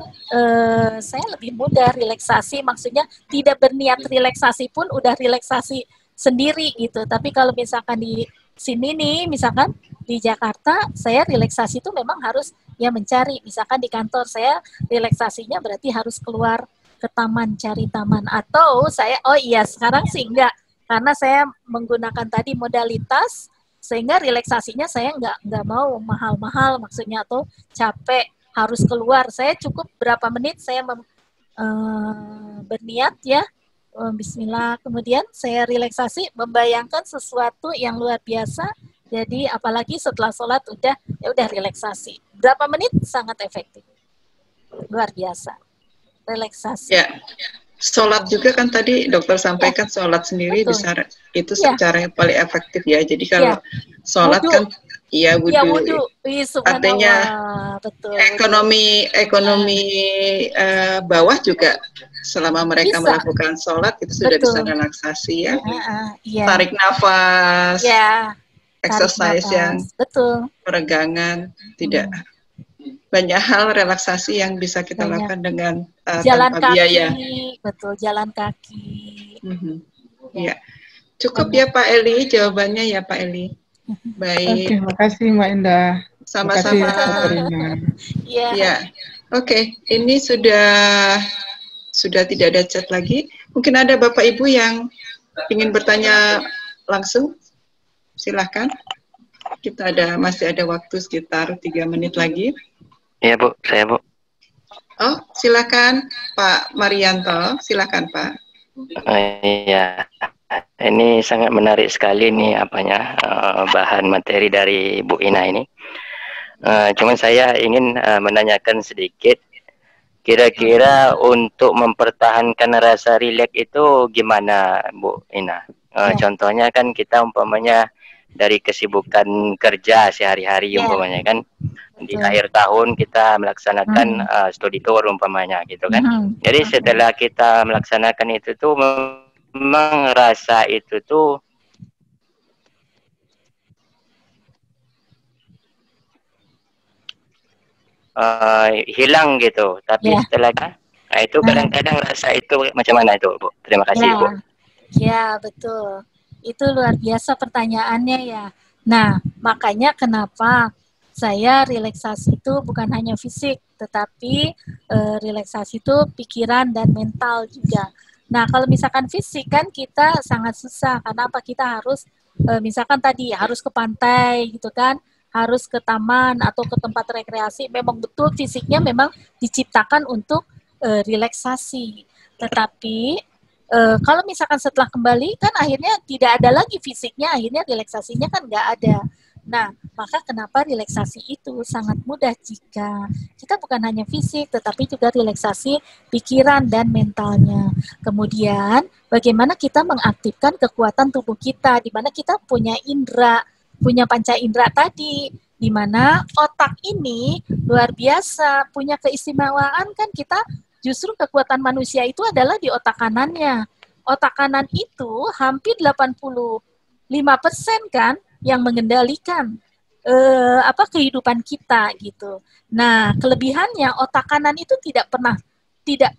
saya lebih mudah relaksasi, maksudnya tidak berniat relaksasi pun udah relaksasi sendiri gitu. Tapi kalau misalkan di sini nih, misalkan di Jakarta, saya relaksasi itu memang harus ya mencari. Misalkan di kantor saya relaksasinya berarti harus keluar ke taman, cari taman. Atau saya, sekarang sih enggak. Karena saya menggunakan tadi modalitas, sehingga relaksasinya saya nggak mau mahal-mahal maksudnya, atau capek harus keluar. Saya cukup berapa menit saya berniat ya, bismillah, kemudian saya relaksasi, membayangkan sesuatu yang luar biasa. Jadi apalagi setelah sholat udah relaksasi. Berapa menit sangat efektif. Luar biasa. Relaksasi. Ya. Sholat juga kan tadi dokter sampaikan sholat sendiri bisa itu secara yang paling efektif ya. Jadi kalau sholat wudu. Kan iya wudu. Ya, wudu. Artinya betul. Ekonomi bawah juga selama mereka melakukan sholat itu sudah bisa relaksasi ya. Tarik nafas. Exercise yang peregangan tidak. Banyak hal relaksasi yang bisa kita lakukan dengan jalan tanpa biaya. Betul, jalan kaki. Ya. Cukup ya Pak Eli, jawabannya ya Pak Eli. Baik. Oke, makasih Mbak Indah. Sama-sama. Ya. Oke, ini sudah tidak ada chat lagi. Mungkin ada Bapak Ibu yang ingin bertanya langsung. Silahkan. Kita masih ada waktu sekitar 3 menit lagi. Iya Bu, saya Bu. Oh, silakan Pak Marianto, silakan Pak. Iya, ini sangat menarik sekali nih bahan materi dari Bu Ina ini. Cuman saya ingin menanyakan sedikit, kira-kira untuk mempertahankan rasa rileks itu gimana Bu Ina? Contohnya kan kita umpamanya dari kesibukan kerja sehari-hari umpamanya kan. Di akhir tahun kita melaksanakan studi tour umpamanya gitu kan. Jadi setelah kita melaksanakan itu tuh memang rasa itu tuh hilang gitu. Tapi setelah itu kadang-kadang rasa itu macam mana itu, Bu? Terima kasih, Bu. Ya, betul. Itu luar biasa pertanyaannya ya. Nah, makanya kenapa saya relaksasi itu bukan hanya fisik, tetapi relaksasi itu pikiran dan mental juga. Nah, kalau misalkan fisik kan kita sangat susah, karena apa? Kita harus, misalkan tadi harus ke pantai gitu kan, harus ke taman atau ke tempat rekreasi, memang betul fisiknya memang diciptakan untuk relaksasi. Tetapi kalau misalkan setelah kembali kan akhirnya tidak ada lagi fisiknya, akhirnya relaksasinya kan nggak ada. Nah, maka kenapa relaksasi itu sangat mudah jika kita bukan hanya fisik, tetapi juga relaksasi pikiran dan mentalnya. Kemudian, bagaimana kita mengaktifkan kekuatan tubuh kita, di mana kita punya indera, punya panca indera tadi, di mana otak ini luar biasa, punya keistimewaan kan kita, justru kekuatan manusia itu adalah di otak kanannya. Otak kanan itu hampir 85% kan, yang mengendalikan kehidupan kita gitu. Nah, kelebihannya otak kanan itu tidak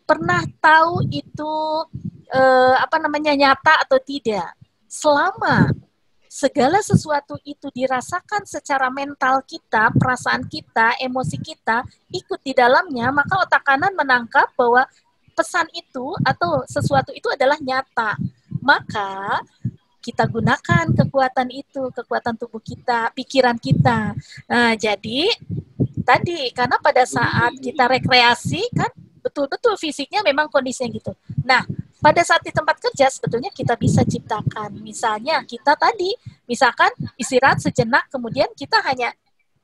pernah tahu itu nyata atau tidak. Selama segala sesuatu itu dirasakan secara mental kita, perasaan kita, emosi kita ikut di dalamnya, maka otak kanan menangkap bahwa pesan itu atau sesuatu itu adalah nyata. Maka kita gunakan kekuatan itu, kekuatan tubuh kita, pikiran kita. Nah, jadi tadi karena pada saat kita rekreasi kan betul-betul fisiknya memang kondisinya gitu. Nah, pada saat di tempat kerja sebetulnya kita bisa ciptakan. Misalnya kita tadi, misalkan istirahat sejenak, kemudian kita hanya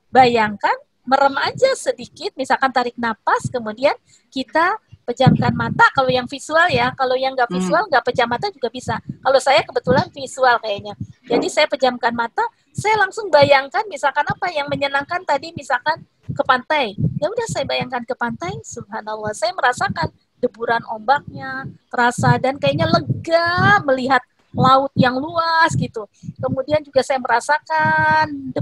bayangkan merem aja sedikit, misalkan tarik napas, kemudian kita pejamkan mata. Kalau yang visual ya, kalau yang nggak visual nggak pejam mata juga bisa. Kalau saya kebetulan visual kayaknya. Jadi saya pejamkan mata, saya langsung bayangkan misalkan apa yang menyenangkan tadi, misalkan ke pantai. Ya udah saya bayangkan ke pantai, subhanallah, saya merasakan deburan ombaknya, terasa dan kayaknya lega melihat laut yang luas gitu. Kemudian juga saya merasakan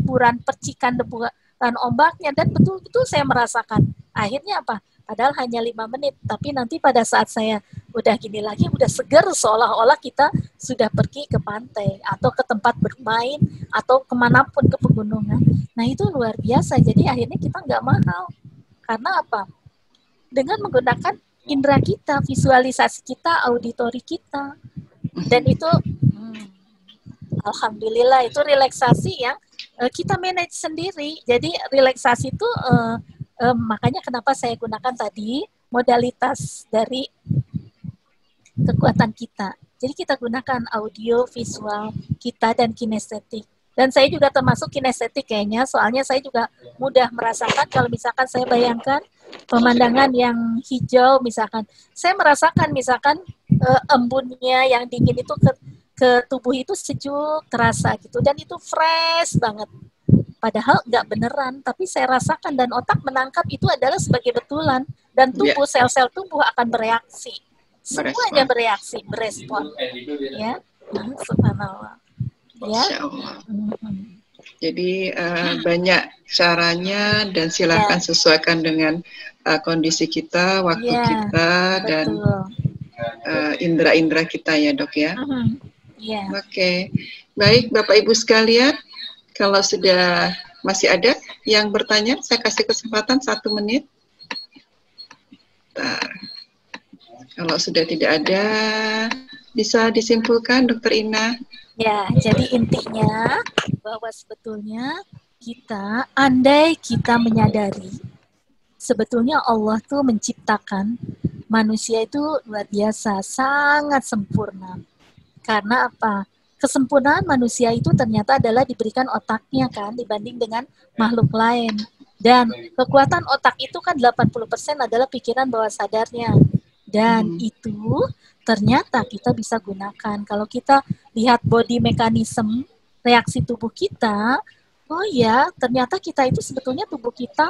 percikan deburan ombaknya dan betul-betul saya merasakan. Akhirnya apa? Padahal hanya 5 menit, tapi nanti pada saat saya udah gini lagi, udah segar seolah-olah kita sudah pergi ke pantai atau ke tempat bermain atau kemanapun, ke pegunungan. Nah itu luar biasa, jadi akhirnya kita nggak mahal. Karena apa? Dengan menggunakan indera kita, visualisasi kita, auditori kita. Dan itu, alhamdulillah itu relaksasi yang kita manage sendiri. Jadi relaksasi itu makanya kenapa saya gunakan tadi modalitas dari kekuatan kita. Jadi kita gunakan audio, visual kita dan kinestetik. Dan saya juga termasuk kinestetik kayaknya, soalnya saya juga mudah merasakan kalau misalkan saya bayangkan pemandangan yang hijau misalkan. Saya merasakan misalkan embunnya yang dingin itu ke tubuh itu sejuk, terasa gitu. Dan itu fresh banget. Padahal nggak beneran, tapi saya rasakan dan otak menangkap itu adalah sebagai betulan. Dan tubuh, sel-sel tubuh akan bereaksi. Semuanya bereaksi, berespon. Ya, subhanallah. Ya. Jadi banyak caranya dan silakan sesuaikan dengan kondisi kita, waktu kita, dan indera-indera kita ya dok ya. Oke. Baik Bapak Ibu sekalian. Kalau sudah masih ada yang bertanya, saya kasih kesempatan 1 menit. Kalau sudah tidak ada, bisa disimpulkan, Dokter Ina? Ya, jadi intinya bahwa sebetulnya andai kita menyadari, sebetulnya Allah tuh menciptakan manusia itu luar biasa, sangat sempurna. Karena apa? Kesempurnaan manusia itu ternyata adalah diberikan otaknya kan dibanding dengan makhluk lain. Dan kekuatan otak itu kan 80% adalah pikiran bawah sadarnya. Dan itu ternyata kita bisa gunakan. Kalau kita lihat body mechanism, reaksi tubuh kita, oh ya, ternyata kita itu sebetulnya tubuh kita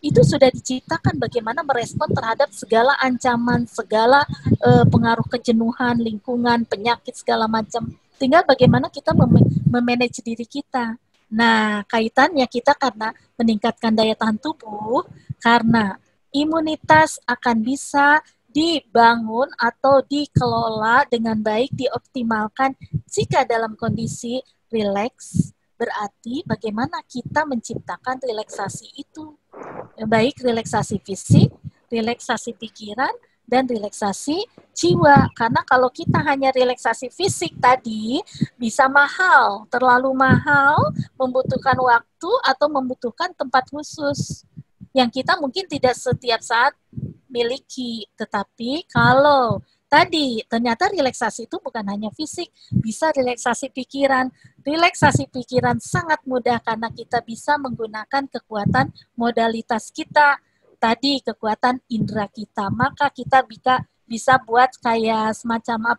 itu sudah diciptakan bagaimana merespon terhadap segala ancaman, segala pengaruh kejenuhan, lingkungan, penyakit, segala macam. Tinggal bagaimana kita memanage diri kita. Nah, kaitannya kita karena meningkatkan daya tahan tubuh, karena imunitas akan bisa dibangun atau dikelola dengan baik, dioptimalkan jika dalam kondisi rileks. Berarti bagaimana kita menciptakan relaksasi itu. Baik relaksasi fisik, relaksasi pikiran, dan relaksasi jiwa. Karena kalau kita hanya relaksasi fisik tadi, bisa mahal, terlalu mahal, membutuhkan waktu atau membutuhkan tempat khusus yang kita mungkin tidak setiap saat miliki. Tetapi kalau tadi ternyata relaksasi itu bukan hanya fisik, bisa relaksasi pikiran. Relaksasi pikiran sangat mudah karena kita bisa menggunakan kekuatan modalitas kita. Tadi kekuatan indera kita, maka kita bisa buat kayak semacam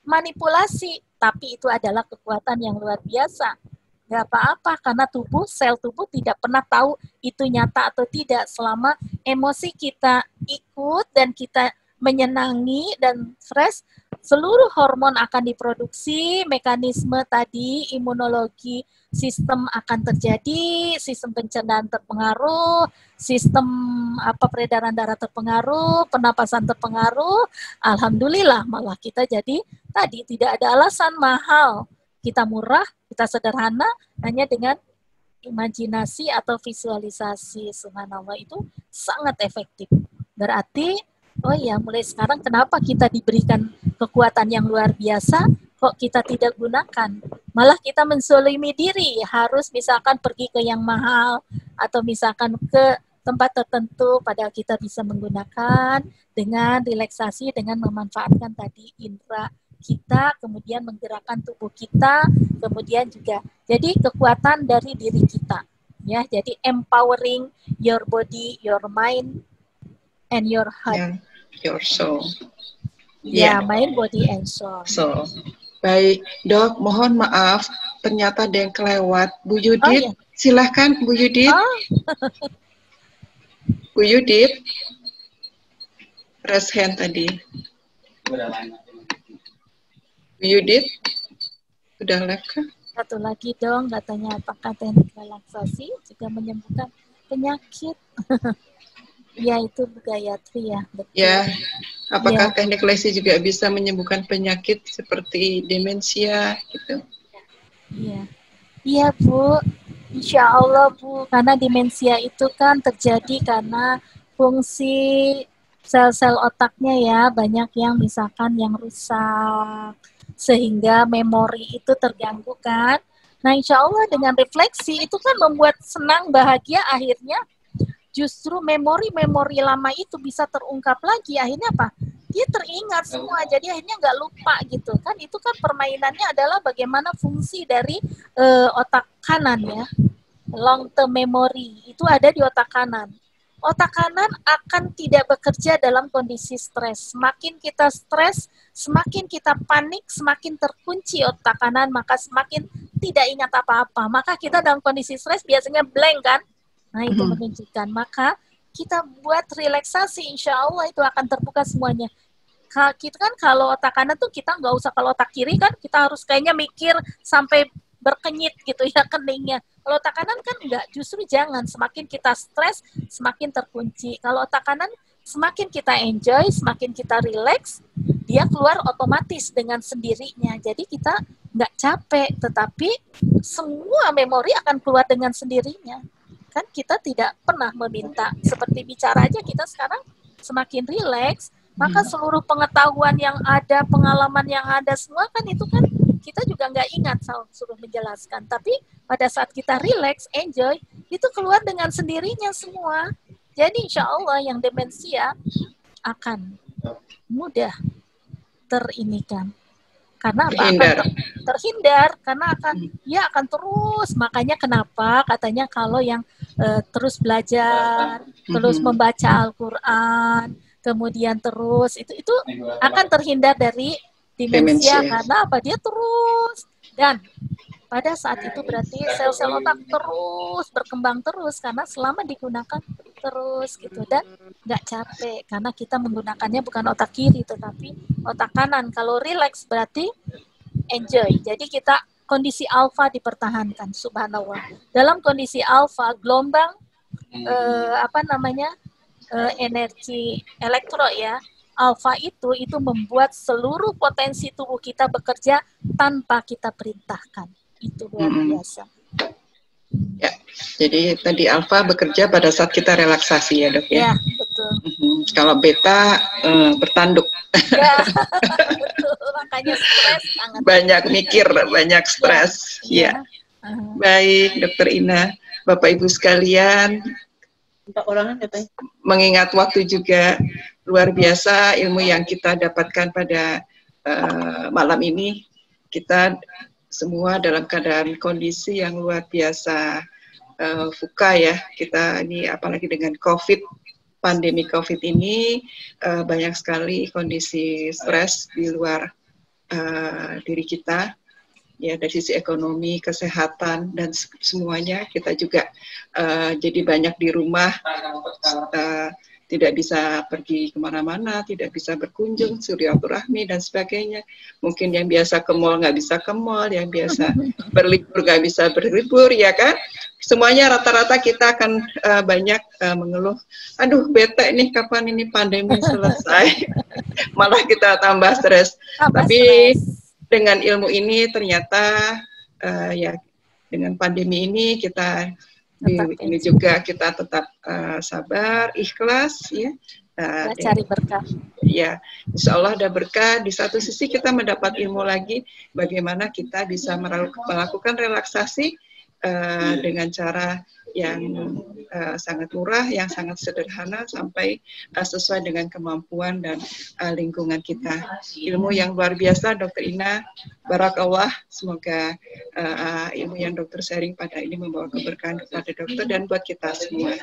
manipulasi, tapi itu adalah kekuatan yang luar biasa. Gak apa-apa karena sel tubuh tidak pernah tahu itu nyata atau tidak selama emosi kita ikut dan kita menyenangi dan fresh, seluruh hormon akan diproduksi, mekanisme tadi, imunologi, sistem akan terjadi, sistem pencernaan terpengaruh, sistem peredaran darah terpengaruh, pernapasan terpengaruh. Alhamdulillah malah kita jadi tadi tidak ada alasan mahal. Kita murah, kita sederhana, hanya dengan imajinasi atau visualisasi. Subhanallah, itu sangat efektif. Berarti oh ya, mulai sekarang kenapa kita diberikan kekuatan yang luar biasa, kok kita tidak gunakan? Malah kita menzolimi diri, harus misalkan pergi ke yang mahal, atau misalkan ke tempat tertentu, padahal kita bisa menggunakan dengan relaksasi, dengan memanfaatkan tadi indera kita, kemudian menggerakkan tubuh kita, kemudian juga jadi kekuatan dari diri kita. Ya, jadi empowering your body, your mind, and your heart. Your soul. Ya, mind, body, and soul. So, baik, Dok, mohon maaf, ternyata ada yang kelewat. Bu Yudit, silahkan Bu Yudit. Bu Yudit, raise hand tadi. Bu Yudit, sudah live kah? Satu lagi dong, katanya apakah teknik relaksasi juga menyembuhkan penyakit? Ya, itu Bu Gayatri ya, betul. Ya, apakah teknik relaksasi juga bisa menyembuhkan penyakit seperti demensia gitu? Iya, iya Bu, insya Allah Bu, karena demensia itu kan terjadi karena fungsi sel-sel otaknya ya, banyak yang misalkan yang rusak, sehingga memori itu terganggu kan. Nah insya Allah dengan refleksi itu kan membuat senang, bahagia, akhirnya justru memori-memori lama itu bisa terungkap lagi, akhirnya apa? Dia teringat semua, jadi akhirnya nggak lupa gitu kan. Itu kan permainannya adalah bagaimana fungsi dari otak kanan ya, long term memory itu ada di otak kanan. Otak kanan akan tidak bekerja dalam kondisi stres. Semakin kita stres, semakin kita panik, semakin terkunci otak kanan, maka semakin tidak ingat apa-apa. Maka kita dalam kondisi stres biasanya blank kan? Nah itu menunjukkan. Maka kita buat relaksasi, insya Allah itu akan terbuka semuanya. Kita kan kalau otak kanan tuh kita nggak usah, kalau otak kiri kan kita harus kayaknya mikir sampai berkenyit gitu ya keningnya. Kalau otak kanan kan enggak, justru jangan. Semakin kita stres, semakin terkunci. Kalau otak kanan, semakin kita enjoy, semakin kita relax, dia keluar otomatis dengan sendirinya. Jadi kita enggak capek, tetapi semua memori akan keluar dengan sendirinya. Kan kita tidak pernah meminta. Seperti bicara aja kita sekarang semakin relax, maka seluruh pengetahuan yang ada, pengalaman yang ada, semua kan itu kan kita juga nggak ingat suruh menjelaskan. Tapi pada saat kita relax, enjoy, itu keluar dengan sendirinya semua. Jadi insya Allah yang demensia akan mudah terinikan. Karena apa? Terhindar. Karena akan terus. Makanya kenapa katanya kalau yang terus belajar, terus membaca Al-Quran, kemudian terus, itu akan terhindar dari demensia. Karena apa? Dia terus. Dan pada saat itu berarti sel-sel otak terus berkembang terus karena selama digunakan terus gitu, dan nggak capek karena kita menggunakannya bukan otak kiri tetapi otak kanan. Kalau relax berarti enjoy. Jadi kita kondisi alfa dipertahankan, subhanallah. Dalam kondisi alfa gelombang energi elektro ya, alfa itu membuat seluruh potensi tubuh kita bekerja tanpa kita perintahkan. Itu luar biasa. Ya, jadi tadi alfa bekerja pada saat kita relaksasi ya dok ya. Ya, betul. Kalau beta bertanduk. Ya, betul. Makanya stres sangat. Banyak mikir, banyak stres. Ya. Baik, Dokter Ina, Bapak Ibu sekalian. Mengingat waktu juga luar biasa ilmu yang kita dapatkan pada malam ini, kita semua dalam keadaan kondisi yang luar biasa fuka ya. Kita ini apalagi dengan pandemi COVID ini banyak sekali kondisi stres di luar diri kita. Ya, dari sisi ekonomi, kesehatan, dan semuanya kita juga jadi banyak di rumah, tidak bisa pergi kemana-mana, tidak bisa berkunjung, silaturahmi dan sebagainya. Mungkin yang biasa ke mall nggak bisa ke mall, yang biasa berlibur nggak bisa berlibur, ya kan? Semuanya rata-rata kita akan banyak mengeluh, aduh bete nih kapan ini pandemi selesai, malah kita tambah stres. Tapi dengan ilmu ini ternyata ya dengan pandemi ini kita ini juga kita tetap sabar, ikhlas ya. Cari berkah. Ya, insya Allah ada berkah. Di satu sisi kita mendapat ilmu lagi bagaimana kita bisa melakukan relaksasi dengan cara yang sangat murah, yang sangat sederhana sampai sesuai dengan kemampuan dan lingkungan kita. Ilmu yang luar biasa, Dokter Ina. Barakallah. Semoga ilmu yang dokter sharing pada ini membawa keberkahan kepada dokter dan buat kita semua.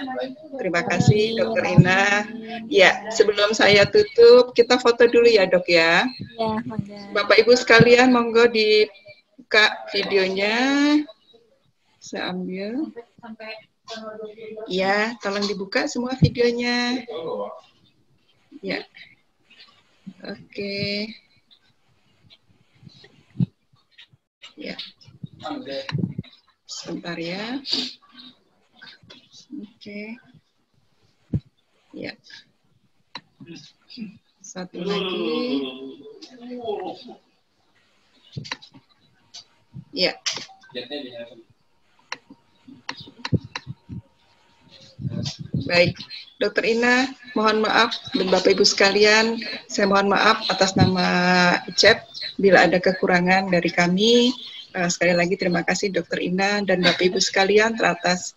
Terima kasih, Dokter Ina. Ya, sebelum saya tutup, kita foto dulu ya, Dok ya. Ya, Bapak Ibu sekalian, monggo dibuka videonya. Saya ambil. Ya, tolong dibuka semua videonya. Ya. Oke. Ya. Sebentar ya. Oke. Ya. Satu lagi. Ya. Baik, Dokter Ina, mohon maaf dan Bapak Ibu sekalian, saya mohon maaf atas nama Icep bila ada kekurangan dari kami. Sekali lagi terima kasih Dokter Ina dan Bapak Ibu sekalian atas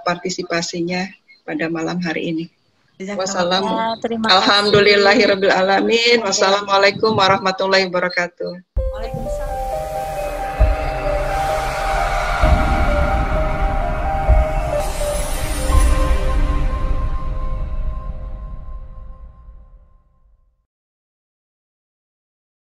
partisipasinya pada malam hari ini. Wassalamualaikum warahmatullahi wabarakatuh.